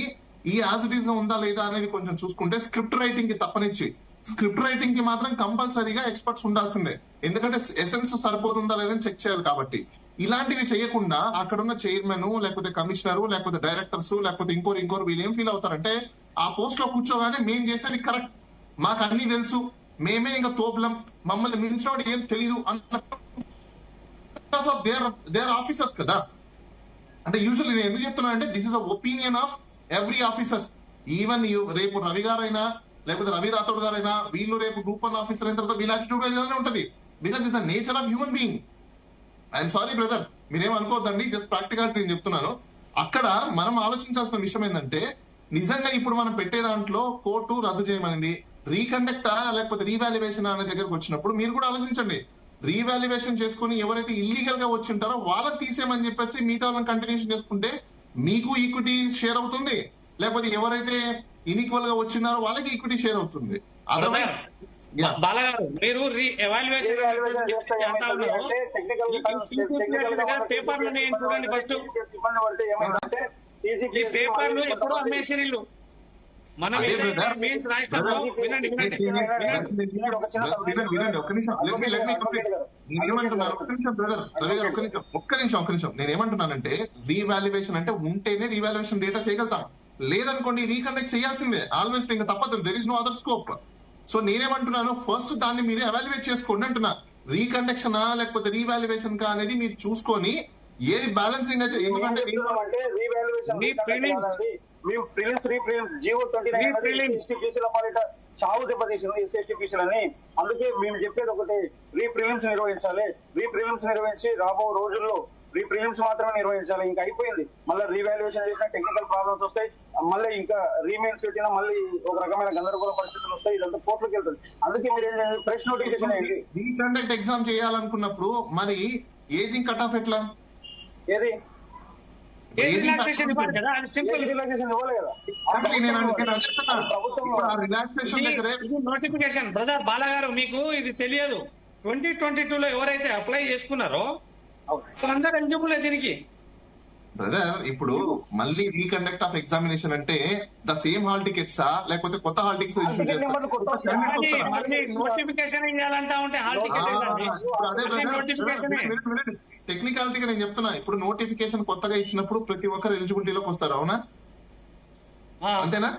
ఈ యాజ్ ఇట్ ఈస్ గా ఉందా లేదా అనేది కొంచెం చూసుకుంటే స్క్రిప్ట్ రైటింగ్ కి తప్పనిచ్చి స్క్రిప్ట్ రైటింగ్ కి మాత్రం కంపల్సరీగా ఎక్స్పర్ట్స్ ఉండాల్సిందే. ఎందుకంటే ఎసెన్స్ సరిపోతుందా లేదని చెక్ చేయాలి కాబట్టి. ఇలాంటివి చేయకుండా అక్కడున్న చైర్మన్ లేకపోతే కమిషనర్ లేకపోతే డైరెక్టర్స్ లేకపోతే ఇంకోరు వీళ్ళు ఏం ఫీల్ అవుతారంటే ఆ పోస్ట్ లో కూర్చోగానే మేం చేసేది కరెక్ట్, మాకు అన్ని తెలుసు, మేమే ఇంకా తోపులం, మమ్మల్ని మించినవాడు ఏం తెలియదు అన్న దేర్ ఆఫీసర్స్ కదా. అంటే యూజువల్లీ నేను ఎందుకు చెప్తున్నా అంటే this is a opinion of every officers. Even రేపు రవి గారైనా లేకపోతే రవి రాథోడ్ గారైనా వీళ్ళు రేపు గ్రూప్ 1 ఆఫీసర్ అయిన తర్వాత వీళ్ళ యాటిట్యూడ్ ఇలానే ఉంటది. Because it's the nature of human being. I'm sorry brother, మీరేం అనుకోవద్దండి, జస్ట్ ప్రాక్టికాలిటీ నేను చెప్తున్నాను. అక్కడ మనం ఆలోచించాల్సిన విషయం ఏంటంటే నిజంగా ఇప్పుడు మనం పెట్టే దాంట్లో కోర్టు రద్దు చేయమనింది, రీకండక్టా లేకపోతే రీవాల్యుయేషన్ అనే దగ్గరకు వచ్చినప్పుడు మీరు కూడా ఆలోచించండి. రీవాల్యుయేషన్ చేసుకుని ఎవరైతే ఇల్లీగల్ గా వచ్చి ఉంటారో వాళ్ళకి తీసేయమని చెప్పేసి మిగతా వాళ్ళని కంటిన్యూషన్ చేసుకుంటే మీకు ఈక్విటీ షేర్ అవుతుంది, లేకపోతే ఎవరైతే ఇన్ఈక్వల్ గా వచ్చినారో వాళ్ళకి ఈక్విటీ షేర్ అవుతుంది. అదర్వైజ్ బాలగారు మీరు ఎవాల్యుయేషన్ పేపర్లు చూడండి. ఫస్ట్ ఈ పేపర్లు ఎప్పుడో అమ్మేసిరిల్లు మనం మెయిన్స్ రాష్ట్రంలో వినండి ఒక్క నిమిషం నేనేమంటున్నానంటే రీవాల్యుయేషన్ అంటే ఉంటేనే రీవాల్యుయేషన్ డేటా చేయగలుగుతాం, లేదనుకోండి రీకండక్ట్ చేయాల్సిందే ఆల్వేస్, ఇంకా తప్పదు. There is no other scope. So నేనేమంటున్నాను ఫస్ట్ దాన్ని మీరు ఎవాల్యుయేట్ చేసుకోండి అంటున్నా. రీకండక్షన్ లేకపోతే రీవాల్యుయేషన్ కా అనేది మీరు చూసుకొని ఏది బ్యాలెన్సింగ్ అయితే, ఎందుకంటే చావు దెబ్బతీసింది ఎస్ఎస్టీపీసీలని. అందుకే మేము చెప్పేది ఒకటి, రీప్రిలిమ్స్ నిర్వహించాలి. రీప్రిలిమ్స్ నిర్వహించి రాబో రోజుల్లో రీప్రిలిమ్స్ మాత్రమే నిర్వహించాలి. ఇంకా అయిపోయింది. మళ్ళీ రీవాల్యుయేషన్ చేసిన టెక్నికల్ ప్రాబ్లమ్స్ వస్తాయి, మళ్ళీ ఇంకా రీమెయిన్స్ పెట్టినా మళ్ళీ ఒక రకమైన గందరగోళ పరిస్థితులు వస్తాయి. ఇదంతా కోర్టులకు వెళ్తుంది. అందుకే మీరు ప్రెస్ నోటిఫికేషన్ అయింది. రీకండక్ట్ ఎగ్జామ్ చేయాలనుకున్నప్పుడు మరి ఏజింగ్ కట్ ఆఫ్ ఎట్లా, ఏది రిలాక్సేషన్ ఇవ్వాలి కదా, అది సింపుల్. రిలాక్సేషన్ ఇవ్వాలి కదా. నోటిఫికేషన్ బ్రదర్ బాలగారు మీకు ఇది తెలియదు. 2022 లో ఎవరైతే అప్లై చేసుకున్నారో అందరు ఎలిజిబుల్ దీనికి. బ్రదర్ ఇప్పుడు మళ్ళీ రీకండక్ట్ ఆఫ్ ఎగ్జామినేషన్ అంటే ద సేమ్ హాల్ టికెట్సా లేకపోతే కొత్త హాల్ టికెట్స్ ఇష్యూ మళ్ళీ నోటిఫికేషన్ ఇవ్వాలంటా ఉంటే హాల్ టికెట్ నోటిఫికేషన్ టెక్నికాలిటీగా నేను చెప్తున్నా. ఇప్పుడు నోటిఫికేషన్ కొత్తగా ఇచ్చినప్పుడు ప్రతి ఒక్కరు ఎలిజిబిలిటీలోకి వస్తారు, అవునా? అంతేనా?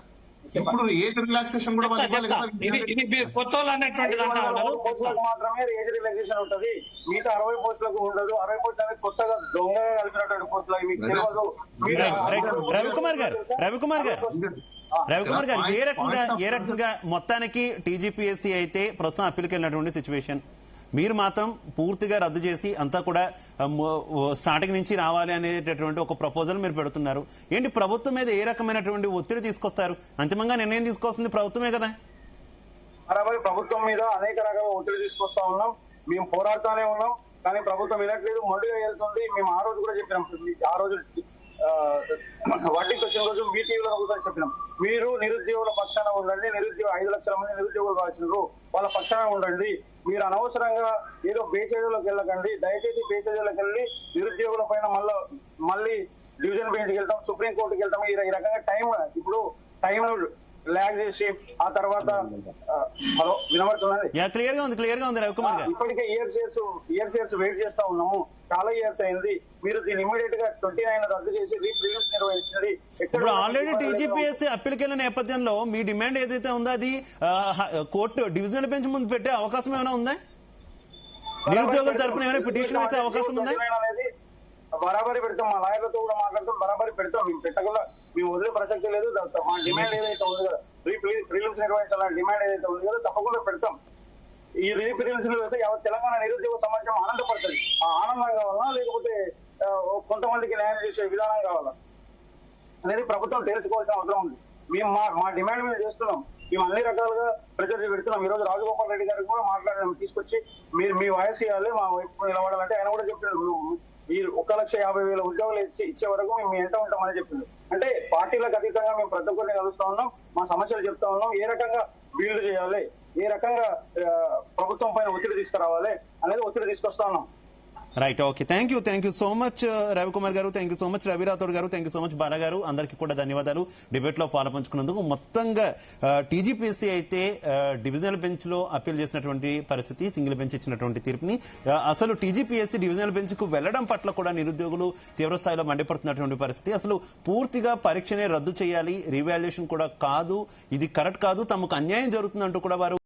ఇప్పుడు ఏజ్ రిలాక్సేషన్ కూడా వాళ్ళు ఇవ్వాలి కదా. ఇది కొత్త వాళ్ళు అన్నటువంటిది అంటా ఉన్నారు. మాత్రమే ఏజ్ రిలాక్సేషన్ ఉంటది, మిగతా 60 పోస్టులకు ఉండదు. 60 పోస్టులు అనేది కొత్తగా దొంగగా కలిపినటువంటి పోస్టులు, అవి మీకు తెలియదు. రవికుమార్ గారు ఏ రకంగా మొత్తానికి టీజీపీఎస్సీ అయితే ప్రస్తుతం అప్పీల్కి వెళ్ళినటువంటి సిచ్యువేషన్, మీరు మాత్రం పూర్తిగా రద్దు చేసి అంతా కూడా స్టార్టింగ్ నుంచి రావాలి అనేటటువంటి ఒక ప్రపోజల్ మీరు పెడుతున్నారు. ఏంటి ప్రభుత్వం మీద ఏ రకమైనటువంటి ఒత్తిడి తీసుకొస్తారు? అంతిమంగా నిర్ణయం తీసుకొస్తుంది ప్రభుత్వమే కదా. బరాబరి ప్రభుత్వం మీద అనేక రకాల ఒత్తిడి తీసుకొస్తా ఉన్నాం, మేము పోరాడుతూనే ఉన్నాం, కానీ ప్రభుత్వం వినట్లేదు, మొండిగా వెళ్తుంది. మేము ఆ రోజు కూడా చెప్పినాం, ఆ రోజు వడ్డీకి వచ్చిన రోజు మీటీవీలో కూడా చెప్పినాం, మీరు నిరుద్యోగుల పక్షాన ఉండండి, 5 లక్షల మంది నిరుద్యోగులు రాసినారు, వాళ్ళ పక్షాన ఉండండి, మీరు అనవసరంగా ఏదో బేసేజీలోకి వెళ్ళకండి, దయచేసి బేసేజీలోకి వెళ్ళి నిరుద్యోగుల పైన మళ్ళీ డివిజన్ బెంచ్కి వెళ్తాం, సుప్రీంకోర్టుకి వెళ్తాం. ఈ రకంగా టైం ల్యాగ్ చేసి ఆ తర్వాత హలో వినబడుతున్నది? క్లియర్ గా ఉంది రవికుమార్ గారు. ఇప్పటికే ఇయర్స్ వెయిట్ చేస్తా ఉన్నాము, చాలా ఇయర్స్ అయింది. మీరు దీన్ని ఇమీడియట్ గా 29 రద్దు చేసి రీప్రిలిమ్స్ నిర్వహించినది. ఇప్పుడు ఆల్రెడీ టీజీపీఎస్సీ అప్పీల్కి వెళ్ళిన నేపథ్యంలో మీ డిమాండ్ ఏదైతే ఉందో అది కోర్టు డివిజనల్ బెంచ్ ముందు పెట్టే అవకాశం ఏమైనా ఉందా? నిరుద్యోగుల తరపున ఏమైనా పిటిషన్ వేసే అవకాశం ఉందా? బరాబరి పెడతాం, మా లాయర్లతో కూడా మాట్లాడతాం, బరాబరి పెడతాం. మేము పెట్టకుండా మేము వదిలే ప్రసక్తి లేదు. మా డిమాండ్ ఏదైతే ఉంది కదా, ప్రిలిమ్స్ నిర్వహించాలని డిమాండ్ ఏదైతే ఉంది కదా, తప్పకుండా పెడతాం. ఈ ప్రిలిమ్స్ వేస్తే తెలంగాణ నిరుద్యోగ సమాజం ఆనందపడుతుంది. ఆ ఆనందం కావాలా లేకపోతే కొంతమందికి న్యాయం చేసే విధానం కావాలా అనేది ప్రభుత్వం తెలుసుకోవాల్సిన అవసరం ఉంది. మేము మా డిమాండ్ మీద చేస్తున్నాం, మేము అన్ని రకాలుగా ప్రెజర్ పెడుతున్నాం. ఈ రోజు రాజగోపాల్ రెడ్డి గారికి కూడా మాట్లాడాము, తీసుకొచ్చి మీరు మీ వాయిస్ ఇవ్వాలి, మా వైపు నిలబడాలంటే ఆయన కూడా చెప్పారు, ఈ 1,50,000 ఉద్యోగాలు ఇచ్చే వరకు మేము ఎంత ఉంటామని చెప్పింది. అంటే పార్టీలకు అతీతంగా మేము ప్రతి ఒక్కరిని కలుస్తా ఉన్నాం, మా సమస్యలు చెప్తా ఉన్నాం, ఏ రకంగా బిల్డ్ చేయాలి, ఏ రకంగా ప్రభుత్వం పైన ఒత్తిడి తీసుకురావాలి అనేది ఒత్తిడి తీసుకొస్తా ఉన్నాం. Right, okay, thank you so much Ravikumar గారు, thank you so much Ravi Rathod గారు, thank you so much Bala గారు, అందరికీ కూడా ధన్యవాదాలు డిబేట్ లో పాల్పంచుకున్నందుకు. మొత్తంగా టీజీపీఎస్సీ అయితే డివిజనల్ బెంచ్ లో అప్పీల్ చేసినటువంటి పరిస్థితి, సింగిల్ బెంచ్ ఇచ్చినటువంటి తీర్పుని అసలు టీజీపీఎస్సీ డివిజనల్ బెంచ్ కు వెళ్లడం పట్ల కూడా నిరుద్యోగులు తీవ్రస్థాయిలో మండిపడుతున్నటువంటి పరిస్థితి. అసలు పూర్తిగా పరీక్షనే రద్దు చేయాలి, రీవాల్యుయేషన్ కూడా కాదు, ఇది కరెక్ట్ కాదు, తమకు అన్యాయం జరుగుతుందంటూ కూడా వారు